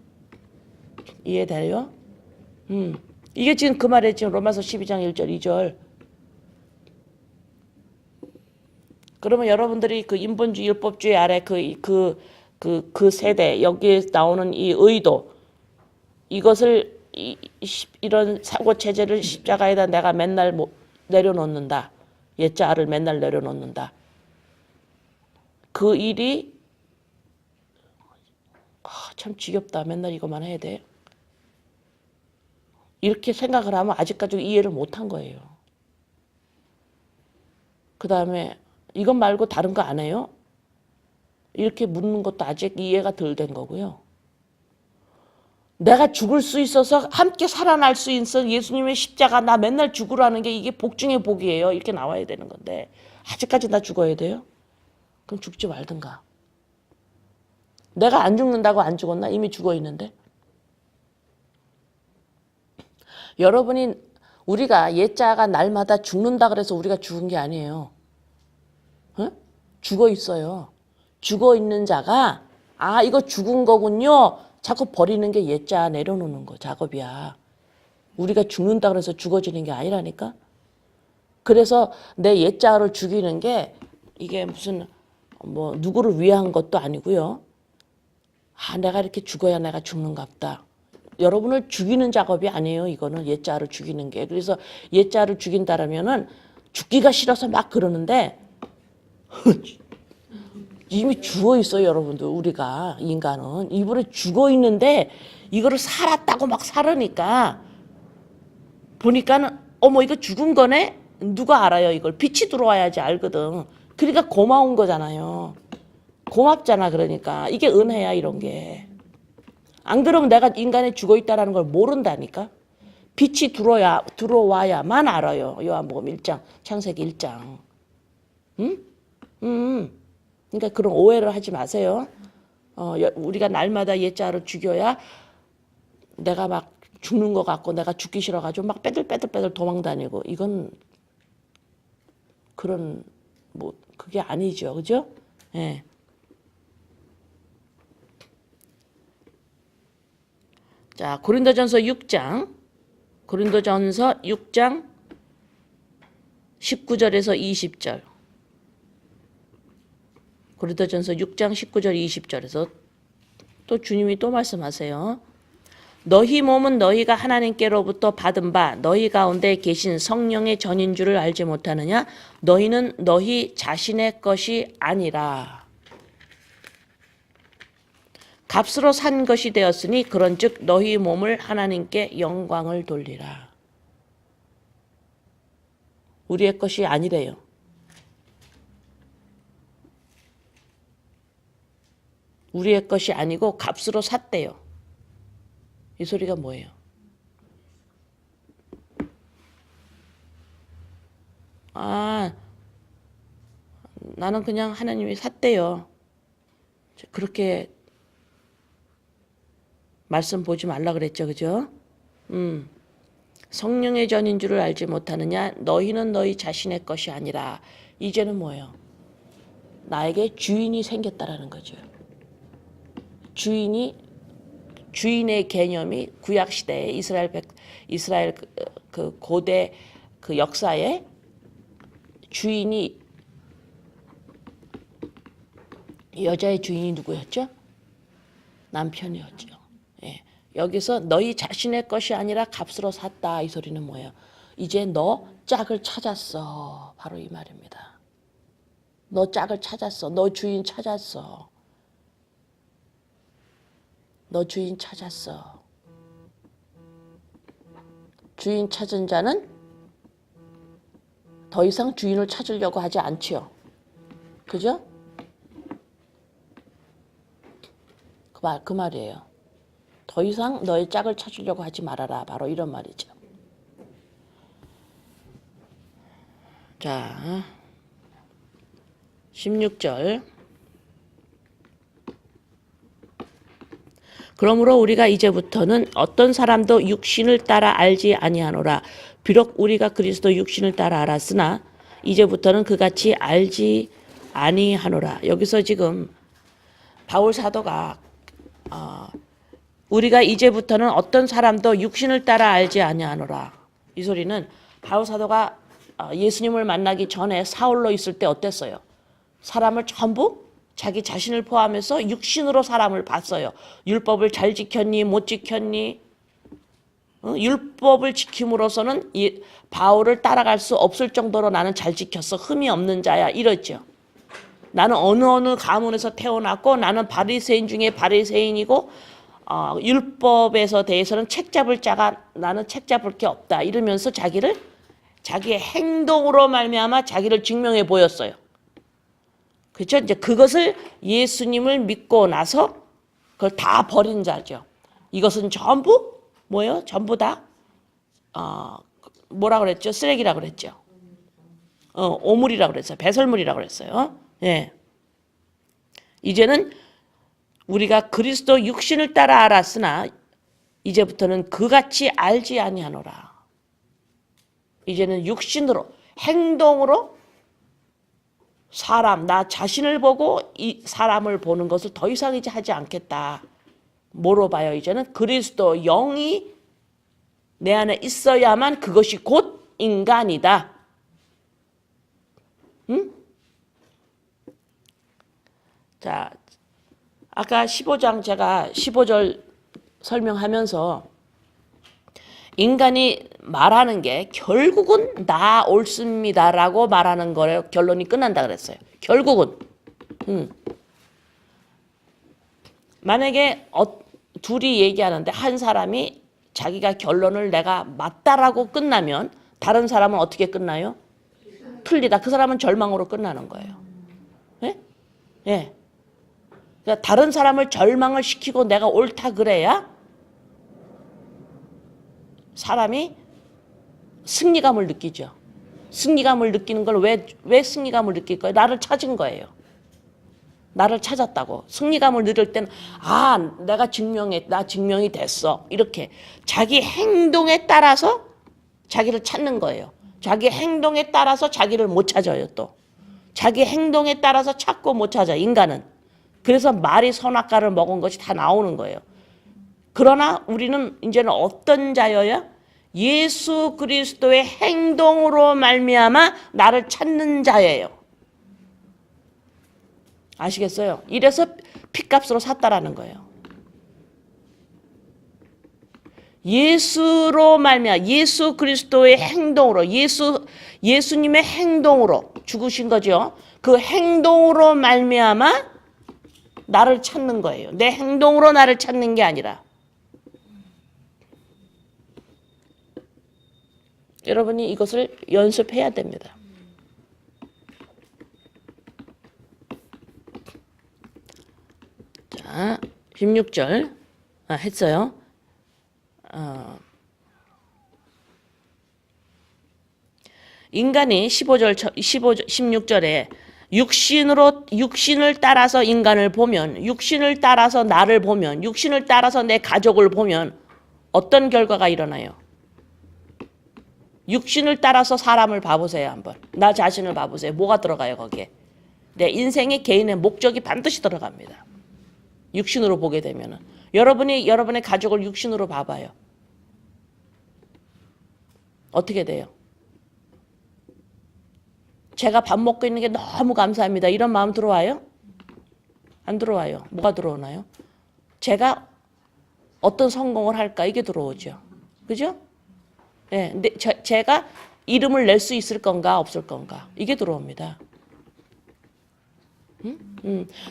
A: 이해돼요? 이게 지금 그 말이에요. 지금 로마서 12장 1절, 2절. 그러면 여러분들이 그 인본주의, 율법주의 아래 그 세대, 여기에 나오는 이 의도, 이것을, 이런 사고체제를 십자가에다 내가 맨날 내려놓는다. 옛자를 맨날 내려놓는다. 그 일이, 참 지겹다. 맨날 이것만 해야 돼. 이렇게 생각을 하면 아직까지 이해를 못한 거예요. 그 다음에 이것 말고 다른 거 안 해요? 이렇게 묻는 것도 아직 이해가 덜 된 거고요. 내가 죽을 수 있어서 함께 살아날 수 있어 예수님의 십자가 나 맨날 죽으라는 게 이게 복 중의 복이에요. 이렇게 나와야 되는 건데 아직까지 나 죽어야 돼요? 그럼 죽지 말든가. 내가 안 죽는다고 안 죽었나? 이미 죽어 있는데. 여러분이 우리가 옛자가 날마다 죽는다 그래서 우리가 죽은 게 아니에요. 어? 죽어 있어요. 죽어 있는 자가 이거 죽은 거군요. 자꾸 버리는 게 옛자 내려놓는 거 작업이야. 우리가 죽는다 그래서 죽어지는 게 아니라니까. 그래서 내 옛자를 죽이는 게 이게 무슨 누구를 위한 것도 아니고요. 내가 이렇게 죽어야 내가 죽는갑다. 여러분을 죽이는 작업이 아니에요. 이거는 옛자를 죽이는 게. 그래서 옛자를 죽인다라면은 죽기가 싫어서 막 그러는데 이미 죽어 있어요, 여러분들. 우리가 인간은 이번에 죽어 있는데 이거를 살았다고 막 살으니까 보니까는 이거 죽은 거네. 누가 알아요? 이걸 빛이 들어와야지 알거든. 그러니까 고마운 거잖아요. 고맙잖아. 그러니까 이게 은혜야 이런 게. 안 그러면 내가 인간이 죽어 있다라는 걸 모른다니까. 빛이 들어와야만 알아요. 요한복음 1장, 창세기 1장. 응? 그러니까 그런 오해를 하지 마세요. 우리가 날마다 옛자를 죽여야 내가 막 죽는 것 같고 내가 죽기 싫어가지고 막 빼들빼들 도망다니고 이건 그런 그게 아니죠. 그죠? 예. 자, 고린도전서 6장 19절에서 20절. 고린도전서 6장 19절 20절에서 또 주님이 또 말씀하세요. 너희 몸은 너희가 하나님께로부터 받은 바 너희 가운데 계신 성령의 전인 줄을 알지 못하느냐? 너희는 너희 자신의 것이 아니라 값으로 산 것이 되었으니 그런즉 너희 몸을 하나님께 영광을 돌리라. 우리의 것이 아니래요. 우리의 것이 아니고 값으로 샀대요. 이 소리가 뭐예요? 나는 그냥 하나님이 샀대요. 그렇게 말씀 보지 말라 그랬죠. 그죠? 성령의 전인 줄을 알지 못하느냐? 너희는 너희 자신의 것이 아니라. 이제는 뭐예요? 나에게 주인이 생겼다라는 거죠. 주인의 개념이 구약 시대에 이스라엘 그 고대 그 역사에 주인이 여자의 주인이 누구였죠? 남편이었죠. 예. 여기서 너희 자신의 것이 아니라 값으로 샀다 이 소리는 뭐예요? 이제 너 짝을 찾았어. 바로 이 말입니다. 너 짝을 찾았어. 너 주인 찾았어. 너 주인 찾았어. 주인 찾은 자는 더 이상 주인을 찾으려고 하지 않지요. 그죠? 그 말이에요. 더 이상 너의 짝을 찾으려고 하지 말아라. 바로 이런 말이죠. 자, 16절. 그러므로 우리가 이제부터는 어떤 사람도 육신을 따라 알지 아니하노라. 비록 우리가 그리스도 육신을 따라 알았으나 이제부터는 그같이 알지 아니하노라. 여기서 지금 바울 사도가 우리가 이제부터는 어떤 사람도 육신을 따라 알지 아니하노라. 이 소리는 바울 사도가 예수님을 만나기 전에 사울로 있을 때 어땠어요? 사람을 전부 자기 자신을 포함해서 육신으로 사람을 봤어요. 율법을 잘 지켰니 못 지켰니? 율법을 지킴으로써는 바울을 따라갈 수 없을 정도로 나는 잘 지켰어. 흠이 없는 자야. 이랬죠. 나는 어느 가문에서 태어났고 나는 바리새인 중에 바리새인이고 율법에서 대해서는 책 잡을 자가 나는 책 잡을 게 없다. 이러면서 자기의 행동으로 말미암아 자기를 증명해 보였어요. 그렇죠? 이제 그것을 예수님을 믿고 나서 그걸 다 버린 자죠. 이것은 전부 뭐예요? 전부 다 뭐라 그랬죠? 쓰레기라 그랬죠. 오물이라 그랬어요. 배설물이라 그랬어요. 예. 이제는 우리가 그리스도 육신을 따라 알았으나 이제부터는 그같이 알지 아니하노라. 이제는 육신으로 행동으로 사람 나 자신을 보고 이 사람을 보는 것을 더 이상 이제 하지 않겠다. 뭐로 봐요? 이제는 그리스도 영이 내 안에 있어야만 그것이 곧 인간이다. 응? 자, 아까 15장 제가 15절 설명하면서 인간이 말하는 게 결국은 나 옳습니다라고 말하는 거래요. 결론이 끝난다 그랬어요. 결국은. 만약에 둘이 얘기하는데 한 사람이 자기가 결론을 내가 맞다라고 끝나면 다른 사람은 어떻게 끝나요? 틀리다. 그 사람은 절망으로 끝나는 거예요. 예? 예. 그러니까 다른 사람을 절망을 시키고 내가 옳다 그래야 사람이 승리감을 느끼죠. 승리감을 느끼는 걸 왜 승리감을 느낄 거예요? 나를 찾은 거예요. 나를 찾았다고. 승리감을 느낄 때는 내가 나 증명이 됐어. 이렇게 자기 행동에 따라서 자기를 찾는 거예요. 자기 행동에 따라서 자기를 못 찾아요. 또 자기 행동에 따라서 찾고 못 찾아 인간은. 그래서 말이 선악과를 먹은 것이 다 나오는 거예요. 그러나 우리는 이제는 어떤 자여야? 예수 그리스도의 행동으로 말미암아 나를 찾는 자예요. 아시겠어요? 이래서 핏값으로 샀다라는 거예요. 예수로 말미암아 예수 그리스도의 행동으로 예수님의 행동으로 죽으신 거죠. 그 행동으로 말미암아 나를 찾는 거예요. 내 행동으로 나를 찾는 게 아니라. 여러분이 이것을 연습해야 됩니다. 자, 16절 했어요. 인간이 16절에 육신을 따라서 인간을 보면, 육신을 따라서 나를 보면, 육신을 따라서 내 가족을 보면 어떤 결과가 일어나요? 육신을 따라서 사람을 봐보세요. 한번 나 자신을 봐보세요. 뭐가 들어가요 거기에? 내 인생의 개인의 목적이 반드시 들어갑니다. 육신으로 보게 되면은 여러분이 여러분의 가족을 육신으로 봐봐요. 어떻게 돼요? 제가 밥 먹고 있는 게 너무 감사합니다. 이런 마음 들어와요? 안 들어와요. 뭐가 들어오나요? 제가 어떤 성공을 할까? 이게 들어오죠. 그죠? 네, 근데 제가 이름을 낼 수 있을 건가 없을 건가? 이게 들어옵니다.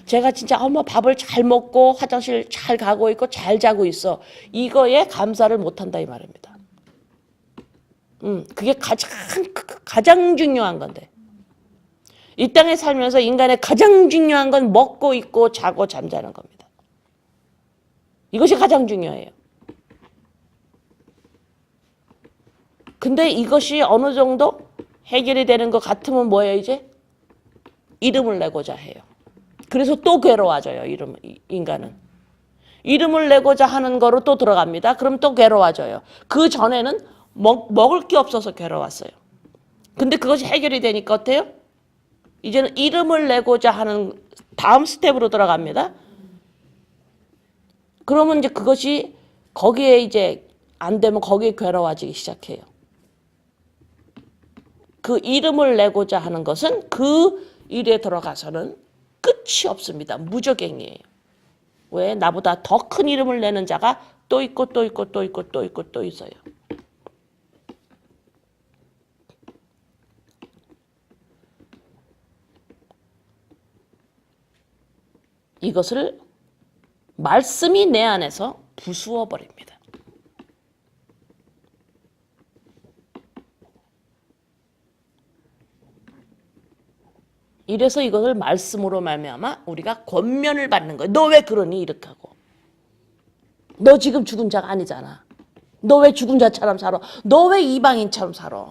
A: 제가 진짜 밥을 잘 먹고 화장실 잘 가고 있고 잘 자고 있어. 이거에 감사를 못한다 이 말입니다. 그게 가장 중요한 건데. 이 땅에 살면서 인간의 가장 중요한 건 먹고 있고 자고 잠자는 겁니다. 이것이 가장 중요해요. 근데 이것이 어느 정도 해결이 되는 것 같으면 뭐예요 이제? 이름을 내고자 해요. 그래서 또 괴로워져요. 인간은. 이름을 내고자 하는 거로 또 들어갑니다. 그럼 또 괴로워져요. 그 전에는 먹을 게 없어서 괴로웠어요. 근데 그것이 해결이 되니까 어때요? 이제는 이름을 내고자 하는 다음 스텝으로 들어갑니다. 그러면 이제 그것이 거기에 이제 안 되면 거기에 괴로워지기 시작해요. 그 이름을 내고자 하는 것은 그 일에 들어가서는 끝이 없습니다. 무적행이에요. 왜? 나보다 더 큰 이름을 내는 자가 또 있고 또 있고 또 있고 또 있고 또 있어요. 이것을 말씀이 내 안에서 부수어 버립니다. 이래서 이것을 말씀으로 말미암아 우리가 권면을 받는 거예요. 너 왜 그러니? 이렇게 하고. 너 지금 죽은 자가 아니잖아. 너 왜 죽은 자처럼 살아? 너 왜 이방인처럼 살아?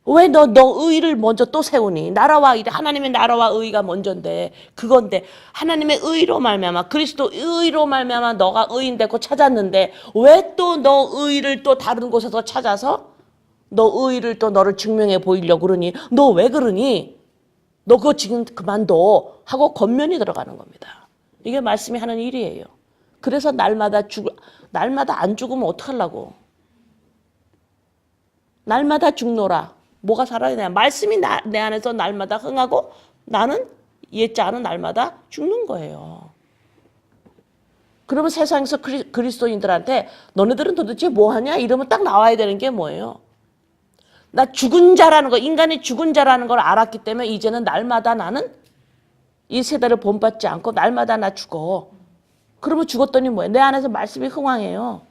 A: 왜 너 의를 먼저 또 세우니? 나라와 의, 하나님의 나라와 의가 먼저인데 그건데 하나님의 의로 말미암아 그리스도 의로 말미암아 너가 의인 되고 찾았는데 왜 또 너 의를 또 다른 곳에서 찾아서 너 의를 또 너를 증명해 보이려고 그러니? 너 왜 그러니? 너 그거 지금 그만둬 하고 권면이 들어가는 겁니다. 이게 말씀이 하는 일이에요. 그래서 날마다 안 죽으면 어떡하려고? 날마다 죽노라. 뭐가 살아야 되냐? 말씀이 내 안에서 날마다 흥하고 나는 옛자는 날마다 죽는 거예요. 그러면 세상에서 그리스도인들한테 너네들은 도대체 뭐하냐? 이러면 딱 나와야 되는 게 뭐예요? 나 죽은 자라는 거, 인간이 죽은 자라는 걸 알았기 때문에 이제는 날마다 나는 이 세대를 본받지 않고 날마다 나 죽어. 그러면 죽었더니 뭐예요? 내 안에서 말씀이 흥황해요.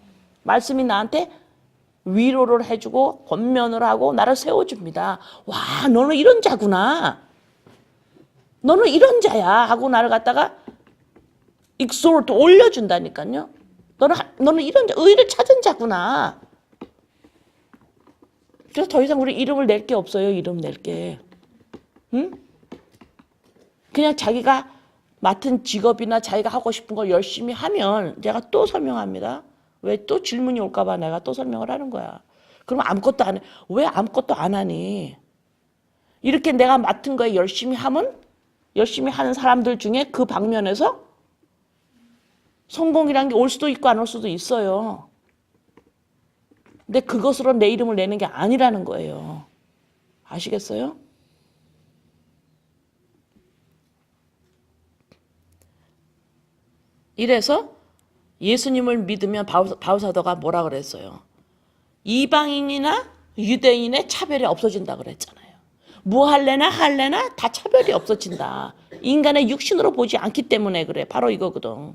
A: 말씀이 나한테 위로를 해주고 권면을 하고 나를 세워줍니다. 와, 너는 이런 자구나. 너는 이런 자야 하고 나를 갖다가 exalt 올려준다니까요. 너는 이런 자, 의를 찾은 자구나. 그래서 더 이상 우리 이름을 낼 게 없어요. 이름 낼 게. 응? 그냥 자기가 맡은 직업이나 자기가 하고 싶은 걸 열심히 하면 제가 또 설명합니다. 왜 또 질문이 올까 봐 내가 또 설명을 하는 거야. 그럼 아무것도 안 해. 왜 아무것도 안 하니? 이렇게 내가 맡은 거에 열심히 하면 열심히 하는 사람들 중에 그 방면에서 성공이란 게 올 수도 있고 안 올 수도 있어요. 근데 그것으로 내 이름을 내는 게 아니라는 거예요. 아시겠어요? 이래서 예수님을 믿으면 바울사도가 뭐라 그랬어요? 이방인이나 유대인의 차별이 없어진다 그랬잖아요. 뭐 할래나 다 차별이 없어진다. 인간의 육신으로 보지 않기 때문에 그래. 바로 이거거든.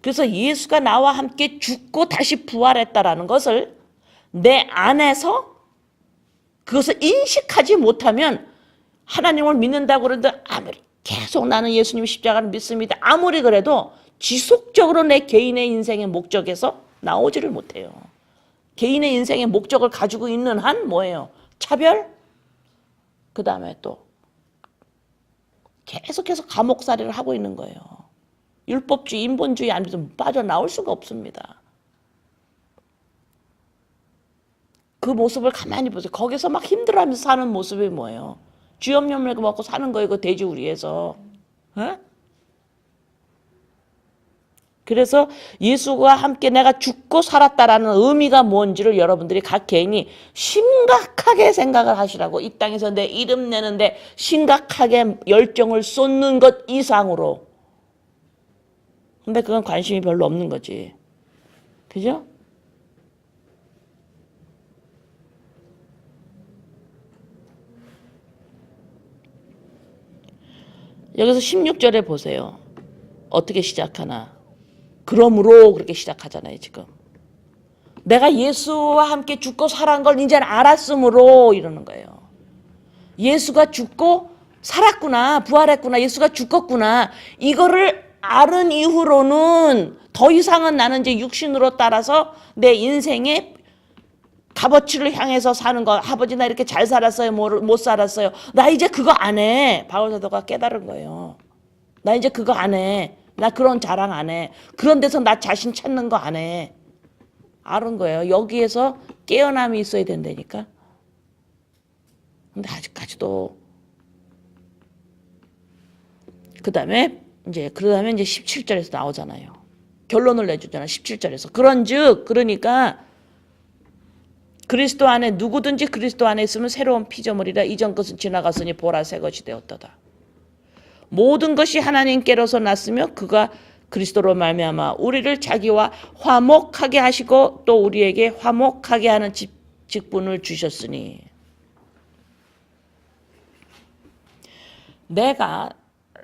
A: 그래서 예수가 나와 함께 죽고 다시 부활했다라는 것을 내 안에서 그것을 인식하지 못하면 하나님을 믿는다고 그러는데 아무리 계속 나는 예수님 십자가를 믿습니다. 아무리 그래도 지속적으로 내 개인의 인생의 목적에서 나오지를 못해요. 개인의 인생의 목적을 가지고 있는 한 뭐예요? 차별? 그 다음에 또 계속해서 감옥살이를 하고 있는 거예요. 율법주의, 인본주의 안 믿으면 빠져나올 수가 없습니다. 그 모습을 가만히 보세요. 거기서 막 힘들어하면서 사는 모습이 뭐예요? 쥐염염을 먹고 사는 거예요. 그 돼지우리에서. 어? 그래서 예수와 함께 내가 죽고 살았다라는 의미가 뭔지를 여러분들이 각 개인이 심각하게 생각을 하시라고. 이 땅에서 내 이름 내는데 심각하게 열정을 쏟는 것 이상으로. 근데 그건 관심이 별로 없는 거지. 그죠? 여기서 16절에 보세요. 어떻게 시작하나. 그러므로 그렇게 시작하잖아요, 지금. 내가 예수와 함께 죽고 살아난 걸 이제는 알았으므로 이러는 거예요. 예수가 죽고 살았구나, 부활했구나, 예수가 죽었구나. 이거를 알은 이후로는 더 이상은 나는 이제 육신으로 따라서 내 인생의 값어치를 향해서 사는 거. 아버지 나 이렇게 잘 살았어요? 못 살았어요? 나 이제 그거 안 해. 바울 사도가 깨달은 거예요. 나 이제 그거 안 해. 나 그런 자랑 안 해. 그런 데서 나 자신 찾는 거 안 해. 알은 거예요. 여기에서 깨어남이 있어야 된다니까. 근데 아직까지도. 그다음에 이제 17절에서 나오잖아요. 결론을 내주잖아. 17절에서. 그런즉 그러니까 그리스도 안에 누구든지 그리스도 안에 있으면 새로운 피조물이라 이전 것은 지나갔으니 보라 새 것이 되었도다. 모든 것이 하나님께로서 났으며 그가 그리스도로 말미암아 우리를 자기와 화목하게 하시고 또 우리에게 화목하게 하는 직분을 주셨으니. 내가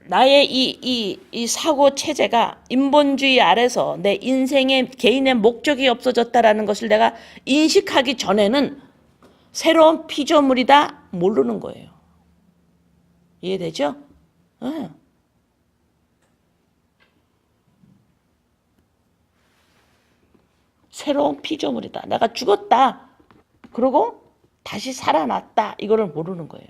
A: 나의 이 사고 체제가 인본주의 아래서 내 인생의 개인의 목적이 없어졌다라는 것을 내가 인식하기 전에는 새로운 피조물이다 모르는 거예요. 이해되죠? 응. 새로운 피조물이다. 내가 죽었다. 그리고 다시 살아났다. 이거를 모르는 거예요.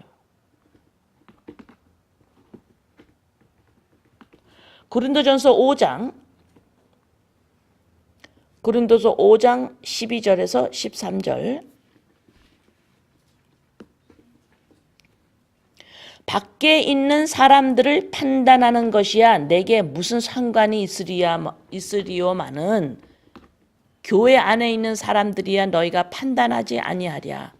A: 고린도전서 5장 12절에서 13절. 밖에 있는 사람들을 판단하는 것이야 내게 무슨 상관이 있으리요마는 교회 안에 있는 사람들이야 너희가 판단하지 아니하랴.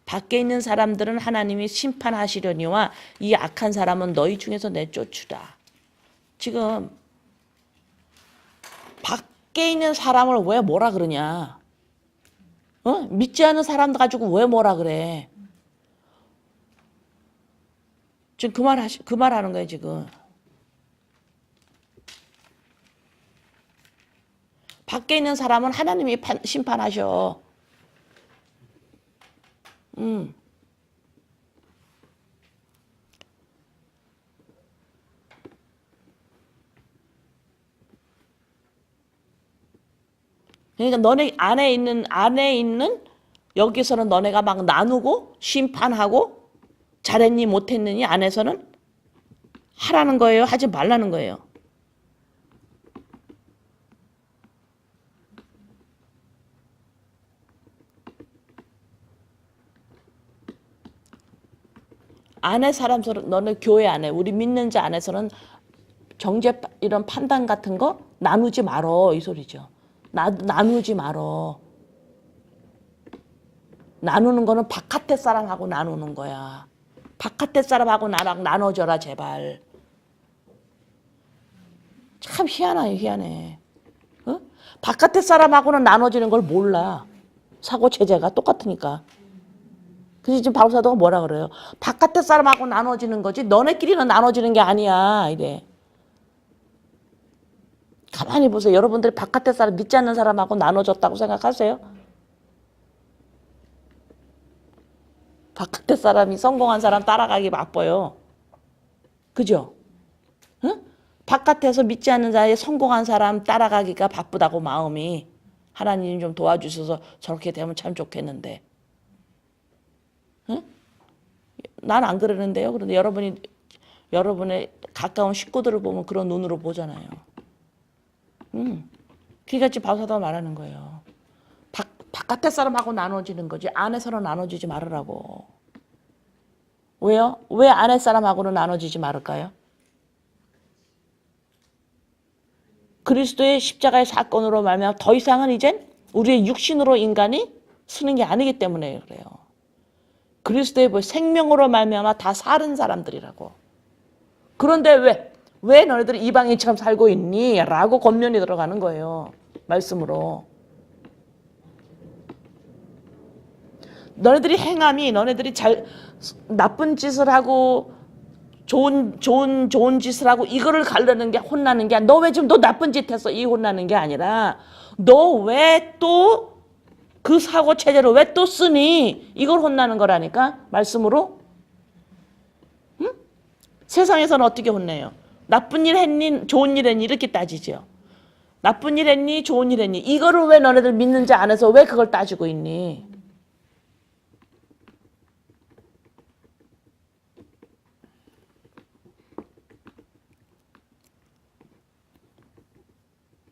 A: 밖에 있는 사람들은 하나님이 심판하시려니와 이 악한 사람은 너희 중에서 내쫓으라. 지금 밖에 있는 사람을 왜 뭐라 그러냐? 믿지 않는 사람들 가지고 왜 뭐라 그래? 지금 그 말 하는 거예요, 지금. 밖에 있는 사람은 하나님이 심판하셔. 그러니까 너네 안에 있는 여기서는 너네가 막 나누고 심판하고 잘했니 못했느니 안에서는 하라는 거예요? 하지 말라는 거예요? 안에 사람들은 너네 교회 안에 우리 믿는 자 안에서는 정죄 이런 판단 같은 거 나누지 말어 이 소리죠. 나누지 말어. 나누는 거는 바깥에 사람하고 나누는 거야. 바깥에 사람하고 나랑 나눠줘라 제발. 참 희한해요 희한해. 바깥에 사람하고는 나눠지는 걸 몰라. 사고 체제가 똑같으니까. 그래서 지금 바울 사도가 뭐라 그래요? 바깥에 사람하고 나눠지는 거지 너네끼리는 나눠지는 게 아니야 이래. 가만히 보세요. 여러분들이 바깥에 사람 믿지 않는 사람하고 나눠졌다고 생각하세요? 바깥에 사람이 성공한 사람 따라가기 바빠요. 그죠? 응? 바깥에서 믿지 않는 자의 성공한 사람 따라가기가 바쁘다고 마음이. 하나님 좀 도와주셔서 저렇게 되면 참 좋겠는데. 응? 난 안 그러는데요. 그런데 여러분의 가까운 식구들을 보면 그런 눈으로 보잖아요. 그러니까 지금 바울사도가 말하는 거예요. 바깥에 사람하고 나눠지는 거지 안에서는 나눠지지 말으라고. 왜요? 왜 안에 사람하고는 나눠지지 말을까요? 그리스도의 십자가의 사건으로 말미암아 더 이상은 이젠 우리의 육신으로 인간이 쓰는 게 아니기 때문에 그래요. 그리스도의 생명으로 말미암아 다 살은 사람들이라고. 그런데 왜 너네들이 이방인처럼 살고 있니? 라고 권면이 들어가는 거예요. 말씀으로. 너네들이 행함이 너네들이 나쁜 짓을 하고 좋은 짓을 하고 이거를 가르는 게 혼나는 게 너 왜 지금 너 나쁜 짓 했어? 이 혼나는 게 아니라 너 왜 또 그 사고 체제를 왜 또 쓰니? 이걸 혼나는 거라니까 말씀으로. 응? 세상에서는 어떻게 혼내요? 나쁜 일 했니? 좋은 일 했니? 이렇게 따지죠. 나쁜 일 했니? 좋은 일 했니? 이거를 왜 너네들 믿는지 안 해서 왜 그걸 따지고 있니?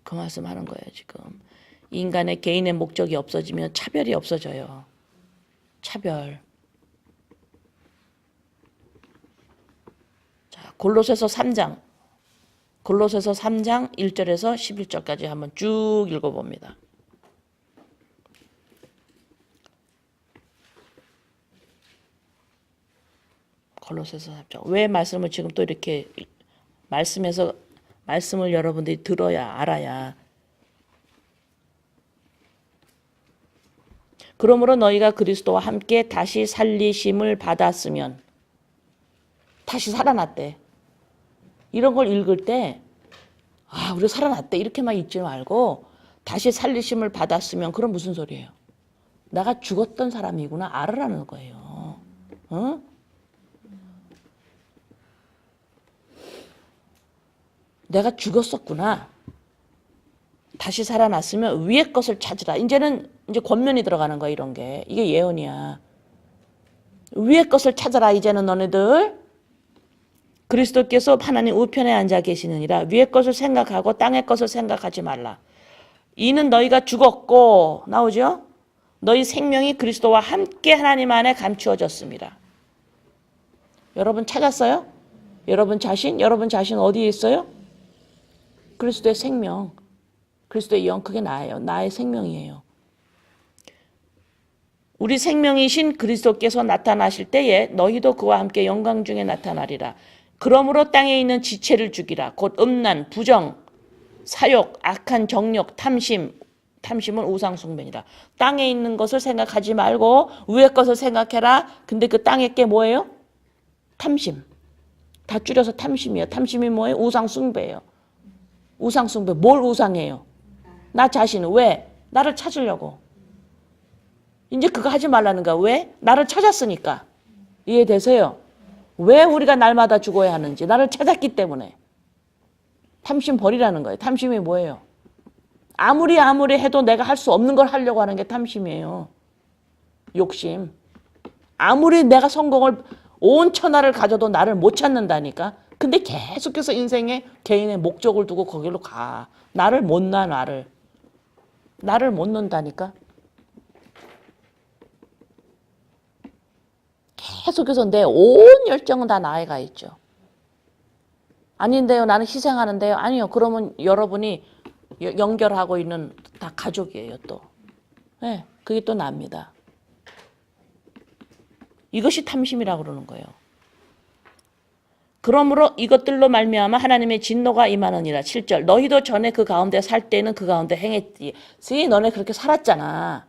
A: 그 말씀 하는 거예요, 지금. 인간의 개인의 목적이 없어지면 차별이 없어져요. 차별. 자, 골로새서 3장. 골로새서 3장 1절에서 11절까지 한번 쭉 읽어봅니다. 골로새서 3장. 왜 말씀을 지금 또 이렇게 말씀을 여러분들이 들어야 알아야. 그러므로 너희가 그리스도와 함께 다시 살리심을 받았으면 다시 살아났대. 이런 걸 읽을 때 우리 살아났대 이렇게만 읽지 말고 다시 살리심을 받았으면 그럼 무슨 소리예요? 내가 죽었던 사람이구나 알으라는 거예요. 어? 내가 죽었었구나. 다시 살아났으면 위의 것을 찾으라. 이제는 이제 권면이 들어가는 거야 이런 게. 이게 예언이야. 위의 것을 찾아라. 이제는 너네들 그리스도께서 하나님 우편에 앉아 계시느니라. 위의 것을 생각하고 땅의 것을 생각하지 말라. 이는 너희가 죽었고 나오죠? 너희 생명이 그리스도와 함께 하나님 안에 감추어졌습니다. 여러분 찾았어요? 여러분 자신 어디에 있어요? 그리스도의 생명. 그리스도의 영 그게 나예요. 나의 생명이에요. 우리 생명이신 그리스도께서 나타나실 때에 너희도 그와 함께 영광 중에 나타나리라. 그러므로 땅에 있는 지체를 죽이라. 곧 음란, 부정, 사욕, 악한 정욕, 탐심은 우상 숭배니라. 땅에 있는 것을 생각하지 말고 위의 것을 생각해라. 근데 그 땅에 게 뭐예요? 탐심. 다 줄여서 탐심이에요. 탐심이 뭐예요? 우상 숭배예요. 우상 숭배. 뭘 우상해요? 나 자신은. 왜? 나를 찾으려고. 이제 그거 하지 말라는 거야. 왜? 나를 찾았으니까. 이해되세요? 왜 우리가 날마다 죽어야 하는지. 나를 찾았기 때문에. 탐심 버리라는 거예요. 탐심이 뭐예요? 아무리 해도 내가 할 수 없는 걸 하려고 하는 게 탐심이에요. 욕심. 아무리 내가 성공을 온 천하를 가져도 나를 못 찾는다니까. 근데 계속해서 인생에 개인의 목적을 두고 거기로 가. 나를 못 놔. 나를 못 논다니까. 계속해서 내 온 열정은 다 나에 가 있죠. 아닌데요. 나는 희생하는데요. 아니요. 그러면 여러분이 연결하고 있는 다 가족이에요. 또. 네, 그게 또 납니다. 이것이 탐심이라고 그러는 거예요. 그러므로 이것들로 말미암아 하나님의 진노가 임하느니라. 7절. 너희도 전에 그 가운데 살 때는 그 가운데 행했지. 너네 그렇게 살았잖아.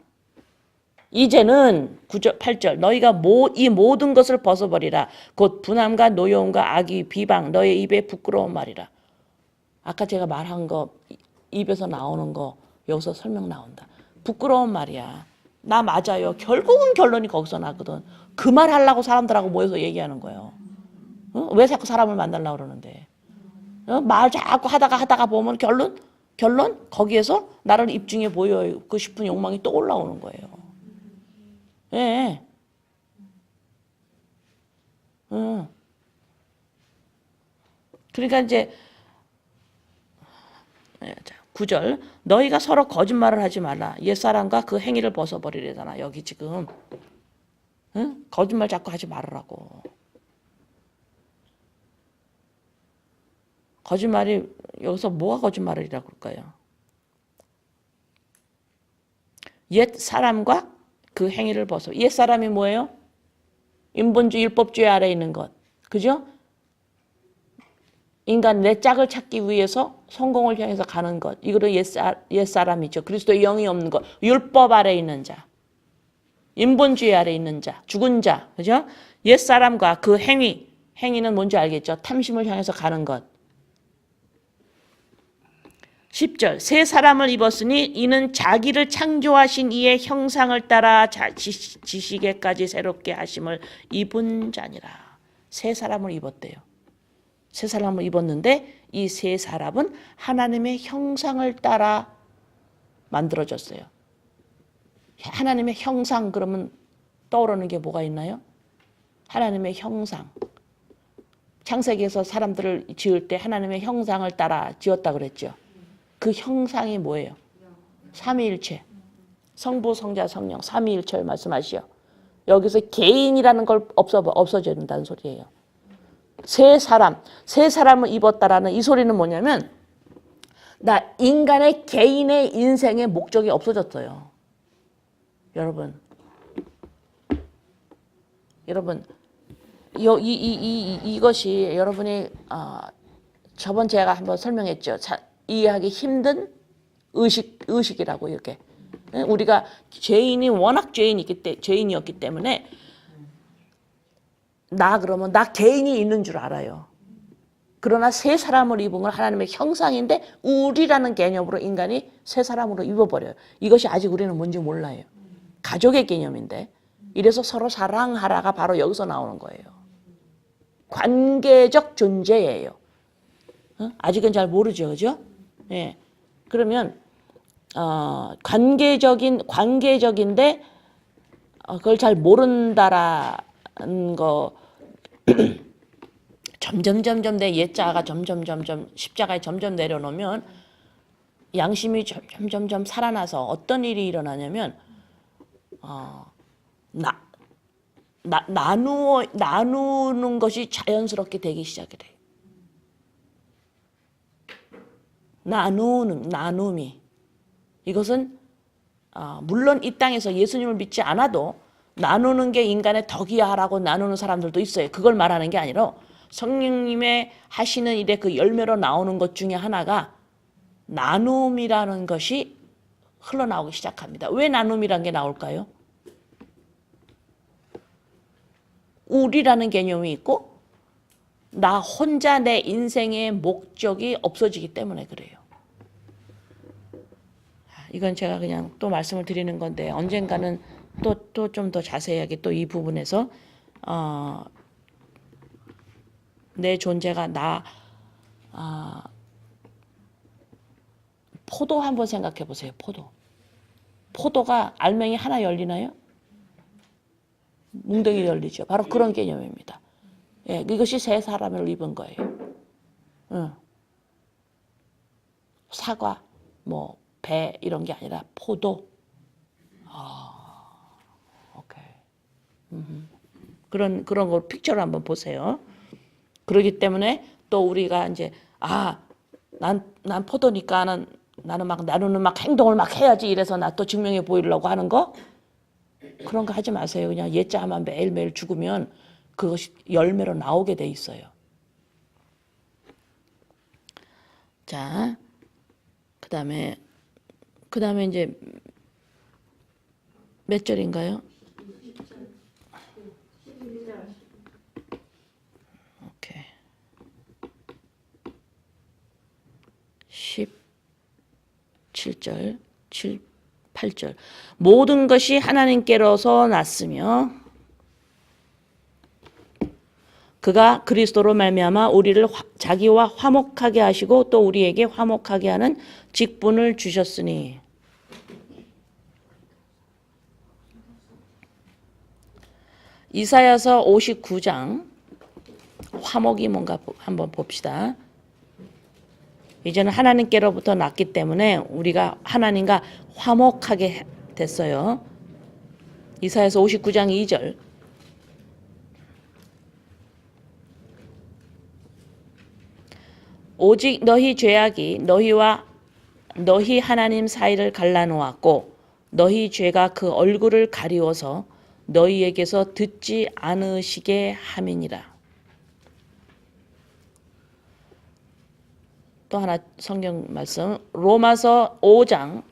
A: 이제는 9절, 8절. 너희가 이 모든 것을 벗어버리라. 곧 분함과 노여움과 악의, 비방, 너의 입에 부끄러운 말이라. 아까 제가 말한 거, 입에서 나오는 거 여기서 설명 나온다. 부끄러운 말이야. 나 맞아요. 결국은 결론이 거기서 나거든. 그 말 하려고 사람들하고 모여서 얘기하는 거예요. 왜 자꾸 사람을 만나려고 그러는데. 말 자꾸 하다가 보면 결론 거기에서 나를 입증해 보이고 싶은 욕망이 또 올라오는 거예요. 예. 그러니까 이제 9절. 너희가 서로 거짓말을 하지 말라. 옛사람과 그 행위를 벗어버리려잖아. 여기 지금. 거짓말 자꾸 하지 말으라고. 거짓말이 여기서 뭐가 거짓말이라고 할까요? 옛 사람과 그 행위를 벗어. 옛 사람이 뭐예요? 인본주의, 율법주의 아래에 있는 것. 그죠? 인간 내 짝을 찾기 위해서 성공을 향해서 가는 것. 이거를 옛 사람이죠. 그리스도의 영이 없는 것. 율법 아래에 있는 자. 인본주의 아래에 있는 자. 죽은 자. 그죠? 옛 사람과 그 행위는 뭔지 알겠죠? 탐심을 향해서 가는 것. 10절. 새 사람을 입었으니 이는 자기를 창조하신 이의 형상을 따라 지시게까지 새롭게 하심을 입은 자니라. 새 사람을 입었대요. 세 사람을 입었는데 이 세 사람은 하나님의 형상을 따라 만들어졌어요. 하나님의 형상 그러면 떠오르는 게 뭐가 있나요? 하나님의 형상. 창세기에서 사람들을 지을 때 하나님의 형상을 따라 지었다 그랬죠. 그 형상이 뭐예요? 삼위일체. 성부, 성자, 성령 삼위일체를 말씀하시오. 여기서 개인이라는 걸 없어져야 된다는 소리예요. 세 사람을 입었다라는 이 소리는 뭐냐면 나 인간의 개인의 인생의 목적이 없어졌어요. 여러분 이것이 여러분이 저번 제가 한번 설명했죠. 이해하기 힘든 의식이라고 이렇게. 우리가 워낙 죄인이었기 때문에 그러면 나 개인이 있는 줄 알아요. 그러나 세 사람을 입은 건 하나님의 형상인데 우리라는 개념으로 인간이 세 사람으로 입어버려요. 이것이 아직 우리는 뭔지 몰라요. 가족의 개념인데 이래서 서로 사랑하라가 바로 여기서 나오는 거예요. 관계적 존재예요. 아직은 잘 모르죠, 그죠? 예. 그러면 관계적인데 그걸 잘 모른다라는 거 점점 내 옛자가 점점 십자가에 점점 내려놓으면 양심이 점점 살아나서 어떤 일이 일어나냐면 나누는 것이 자연스럽게 되기 시작이 돼요. 나눔이 이것은 물론 이 땅에서 예수님을 믿지 않아도 나누는 게 인간의 덕이야라고 나누는 사람들도 있어요. 그걸 말하는 게 아니라 성령님의 하시는 일의 그 열매로 나오는 것 중에 하나가 나눔이라는 것이 흘러나오기 시작합니다. 왜 나눔이라는 게 나올까요? 우리라는 개념이 있고 나 혼자 내 인생의 목적이 없어지기 때문에 그래요. 이건 제가 그냥 또 말씀을 드리는 건데 언젠가는 또 좀 더 자세하게 또 이 부분에서 내 존재가 포도 한번 생각해 보세요. 포도가 알맹이 하나 열리나요? 뭉덩이 열리죠. 바로 그런 개념입니다. 예, 이것이 세 사람을 입은 거예요. 사과, 배 이런 게 아니라 포도. 오케이. 그런 거 픽처를 한번 보세요. 그렇기 때문에 또 우리가 이제 난 포도니까 나는 막 나누는 막 행동을 막 해야지 이래서 나 또 증명해 보이려고 하는 거 그런 거 하지 마세요. 그냥 옛자만 매일매일 죽으면 그것이 열매로 나오게 돼 있어요. 자, 그다음에 이제 몇 절인가요? 오케이. 17절, 8절. 모든 것이 하나님께로서 났으며 그가 그리스도로 말미암아 우리를 자기와 화목하게 하시고 또 우리에게 화목하게 하는 직분을 주셨으니. 이사야서 59장 화목이 뭔가 한번 봅시다. 이제는 하나님께로부터 났기 때문에 우리가 하나님과 화목하게 됐어요. 이사야서 59장 2절. 오직 너희 죄악이 너희와 너희 하나님 사이를 갈라놓았고 너희 죄가 그 얼굴을 가리워서 너희에게서 듣지 않으시게 함이니라. 또 하나 성경 말씀 로마서 5장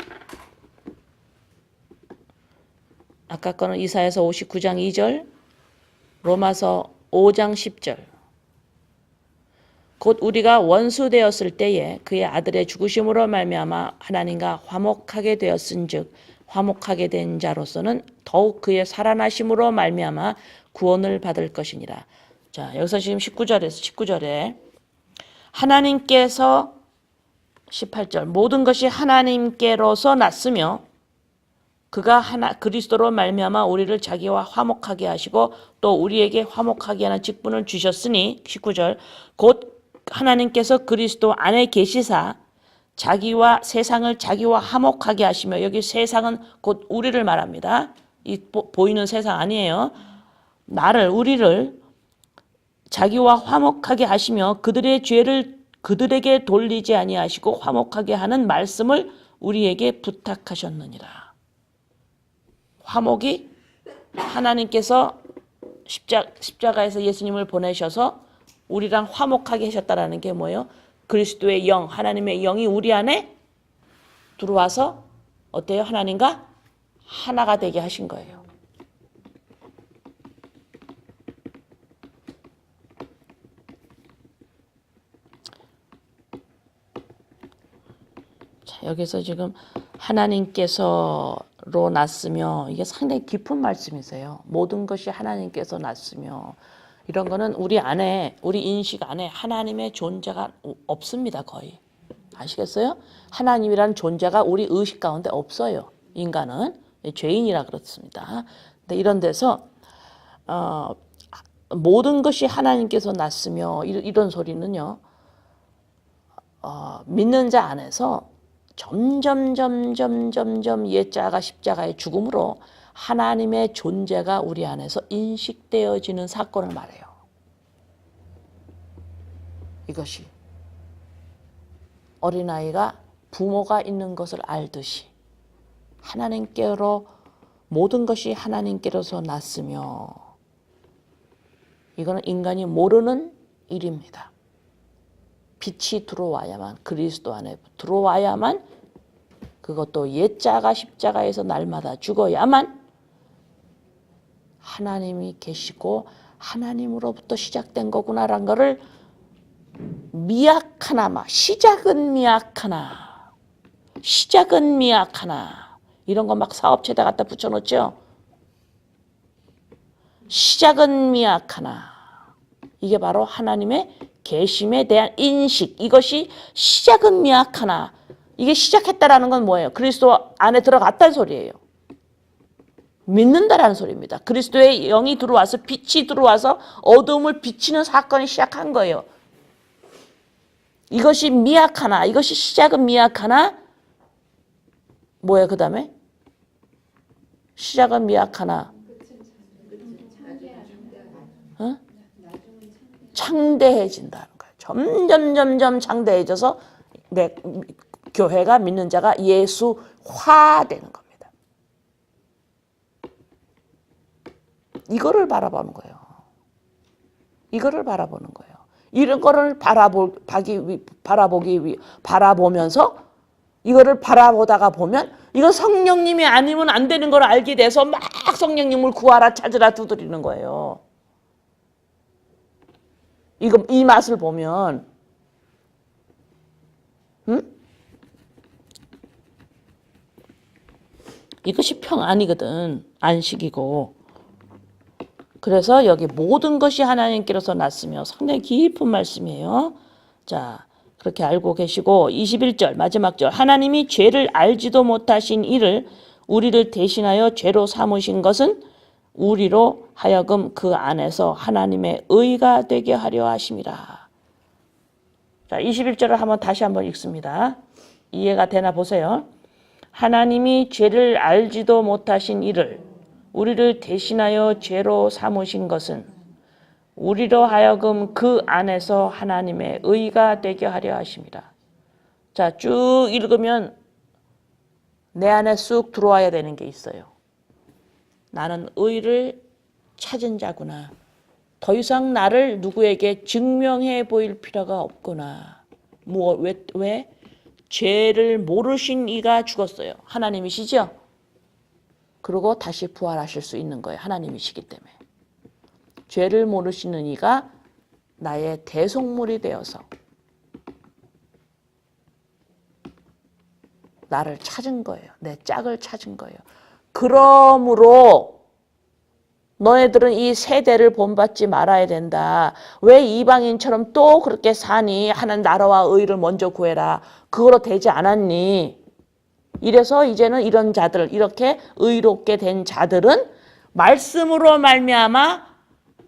A: 아까 거는 이사야서 59장 2절 로마서 5장 10절 곧 우리가 원수 되었을 때에 그의 아들의 죽으심으로 말미암아 하나님과 화목하게 되었은즉 화목하게 된 자로서는 더욱 그의 살아나심으로 말미암아 구원을 받을 것이니라. 자, 여기서 지금 19절에 하나님께서 18절 모든 것이 하나님께로서 났으며 그가 그리스도로 말미암아 우리를 자기와 화목하게 하시고 또 우리에게 화목하게 하는 직분을 주셨으니 19절 곧 하나님께서 그리스도 안에 계시사 자기와 세상을 자기와 화목하게 하시며 여기 세상은 곧 우리를 말합니다. 이 보이는 세상 아니에요. 우리를 자기와 화목하게 하시며 그들의 죄를 그들에게 돌리지 아니하시고 화목하게 하는 말씀을 우리에게 부탁하셨느니라. 화목이 하나님께서 십자가에서 예수님을 보내셔서 우리랑 화목하게 하셨다라는 게 뭐예요? 그리스도의 영, 하나님의 영이 우리 안에 들어와서 어때요? 하나님과 하나가 되게 하신 거예요. 자, 여기서 지금 하나님께서로 났으며 이게 상당히 깊은 말씀이세요. 모든 것이 하나님께서 났으며 이런 거는 우리 안에 우리 인식 안에 하나님의 존재가 없습니다. 거의. 아시겠어요? 하나님이라는 존재가 우리 의식 가운데 없어요. 인간은 죄인이라 그렇습니다. 근데 이런 데서 모든 것이 하나님께서 났으며 이런 소리는요. 믿는 자 안에서 점점 옛자가 십자가의 죽음으로 하나님의 존재가 우리 안에서 인식되어지는 사건을 말해요. 이것이 어린아이가 부모가 있는 것을 알듯이 하나님께로 모든 것이 하나님께로서 났으며 이거는 인간이 모르는 일입니다. 빛이 들어와야만 그리스도 안에 들어와야만 그것도 옛자가 십자가에서 날마다 죽어야만 하나님이 계시고 하나님으로부터 시작된 거구나라는 것을 미약하나마 시작은 미약하나 이런 거 막 사업체에다 갖다 붙여놓죠. 시작은 미약하나 이게 바로 하나님의 계심에 대한 인식 이것이 시작은 미약하나 이게 시작했다라는 건 뭐예요? 그리스도 안에 들어갔다는 소리예요. 믿는다라는 소리입니다. 그리스도의 영이 들어와서 빛이 들어와서 어둠을 비치는 사건이 시작한 거예요. 이것이 미약하나 이것이 시작은 미약하나 뭐예요? 그 다음에 시작은 미약하나 창대해진다는 거예요. 점점 창대해져서 교회가 믿는 자가 예수화되는 겁니다. 이거를 바라보는 거예요. 이런 거를 바라보면서 이거를 바라보다가 보면 이건 성령님이 아니면 안 되는 걸 알게 돼서 막 성령님을 구하라 찾으라 두드리는 거예요. 이 맛을 보면 이것이 평 아니거든. 안식이고. 그래서 여기 모든 것이 하나님께로서 났으며 상당히 깊은 말씀이에요. 자, 그렇게 알고 계시고 21절 마지막 절 하나님이 죄를 알지도 못하신 이를 우리를 대신하여 죄로 삼으신 것은 우리로 하여금 그 안에서 하나님의 의가 되게 하려 하심이라. 자, 21절을 다시 한번 읽습니다. 이해가 되나 보세요. 하나님이 죄를 알지도 못하신 이를 우리를 대신하여 죄로 삼으신 것은 우리로 하여금 그 안에서 하나님의 의가 되게 하려 하심이라. 자, 쭉 읽으면 내 안에 쑥 들어와야 되는 게 있어요. 나는 의를 찾은 자구나. 더 이상 나를 누구에게 증명해 보일 필요가 없구나. 왜? 죄를 모르신 이가 죽었어요. 하나님이시죠? 그리고 다시 부활하실 수 있는 거예요. 하나님이시기 때문에. 죄를 모르시는 이가 나의 대속물이 되어서 나를 찾은 거예요. 내 짝을 찾은 거예요. 그러므로 너희들은 이 세대를 본받지 말아야 된다. 왜 이방인처럼 또 그렇게 사니? 하나님 나라와 의를 먼저 구해라. 그거로 되지 않았니? 이래서 이제는 이런 자들, 이렇게 의롭게 된 자들은 말씀으로 말미암아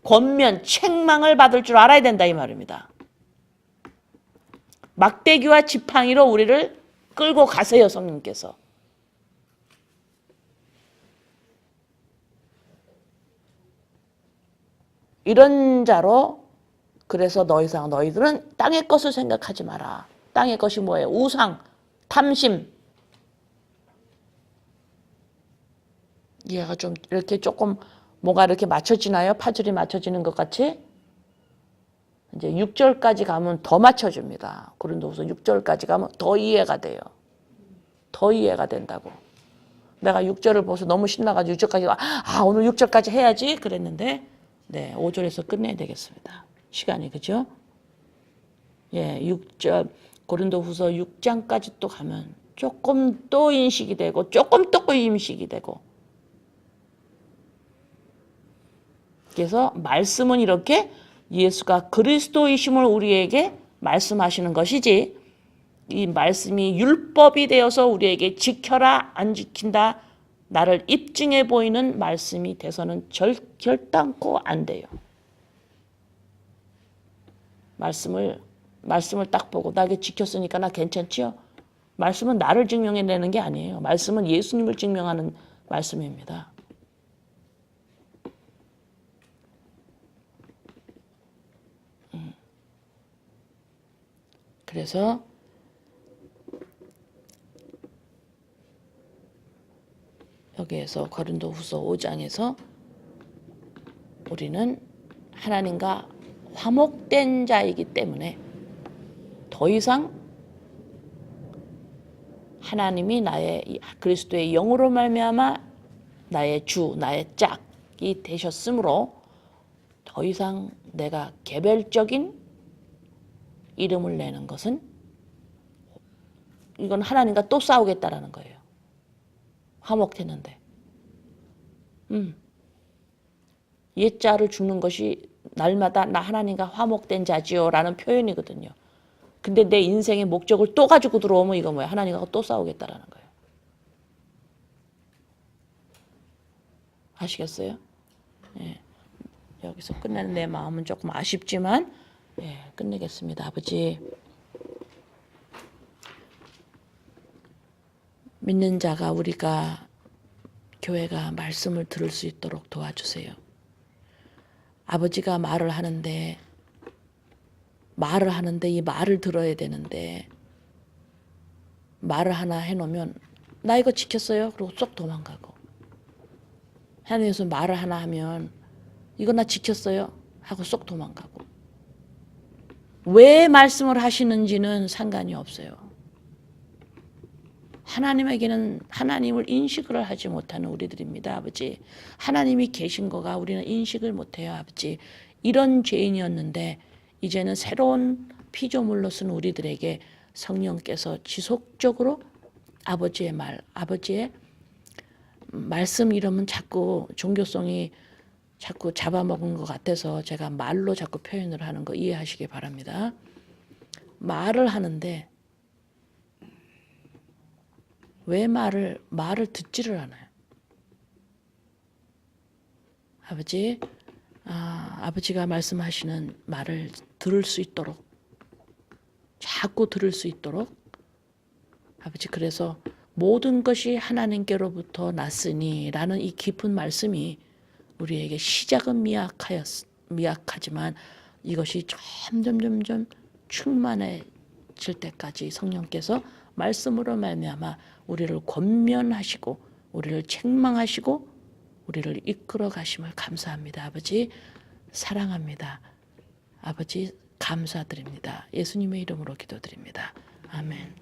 A: 권면, 책망을 받을 줄 알아야 된다 이 말입니다. 막대기와 지팡이로 우리를 끌고 가세요, 성령께서. 이런 자로 그래서 더 이상 너희들은 땅의 것을 생각하지 마라. 땅의 것이 뭐예요? 우상, 탐심. 얘가 좀 이렇게 조금 뭐가 이렇게 맞춰지나요? 파줄이 맞춰지는 것 같이? 이제 6절까지 가면 더 맞춰줍니다. 고린도후서 6절까지 가면 더 이해가 돼요. 더 이해가 된다고. 내가 6절을 보고서 너무 신나가지고 6절까지 오늘 6절까지 해야지 그랬는데 네, 5절에서 끝내야 되겠습니다. 시간이 그죠? 예, 6절 고린도후서 6장까지 또 가면 조금 또 인식이 되고 조금 또 인식이 되고 그래서 말씀은 이렇게 예수가 그리스도이심을 우리에게 말씀하시는 것이지 이 말씀이 율법이 되어서 우리에게 지켜라 안 지킨다 나를 입증해 보이는 말씀이 돼서는 결단코 안 돼요. 말씀을 딱 보고 나 이게 지켰으니까 나 괜찮지요? 말씀은 나를 증명해내는 게 아니에요. 말씀은 예수님을 증명하는 말씀입니다. 그래서 여기에서 고린도후서 5장에서 우리는 하나님과 화목된 자이기 때문에 더 이상 하나님이 나의 그리스도의 영으로 말미암아 나의 주, 나의 짝이 되셨으므로 더 이상 내가 개별적인 이름을 내는 것은 이건 하나님과 또 싸우겠다라는 거예요. 화목했는데. 옛자를 죽는 것이 날마다 나 하나님과 화목된 자지요 라는 표현이거든요. 근데 내 인생의 목적을 또 가지고 들어오면 이거 뭐야? 하나님과 또 싸우겠다라는 거예요. 아시겠어요? 예. 여기서 끝내는 내 마음은 조금 아쉽지만 예, 끝내겠습니다. 아버지 믿는 자가 우리가 교회가 말씀을 들을 수 있도록 도와주세요. 아버지가 말을 하는데 이 말을 들어야 되는데 말을 하나 해놓으면 나 이거 지켰어요. 그리고 쏙 도망가고 하나님께서 말을 하나 하면 이거 나 지켰어요. 하고 쏙 도망가고 왜 말씀을 하시는지는 상관이 없어요. 하나님에게는 하나님을 인식을 하지 못하는 우리들입니다. 아버지 하나님이 계신 거가 우리는 인식을 못해요. 아버지 이런 죄인이었는데 이제는 새로운 피조물로 쓴 우리들에게 성령께서 지속적으로 아버지의 말, 아버지의 말씀 이러면 자꾸 종교성이 자꾸 잡아먹은 것 같아서 제가 말로 자꾸 표현을 하는 거 이해하시기 바랍니다. 말을 하는데 왜 말을 듣지를 않아요? 아버지, 아버지가 말씀하시는 말을 들을 수 있도록 자꾸 들을 수 있도록 아버지 그래서 모든 것이 하나님께로부터 났으니 라는 이 깊은 말씀이 우리에게 시작은 미약하지만 이것이 점점 충만해질 때까지 성령께서 말씀으로 말미암아 우리를 권면하시고 우리를 책망하시고 우리를 이끌어 가심을 감사합니다. 아버지 사랑합니다. 아버지 감사드립니다. 예수님의 이름으로 기도드립니다. 아멘.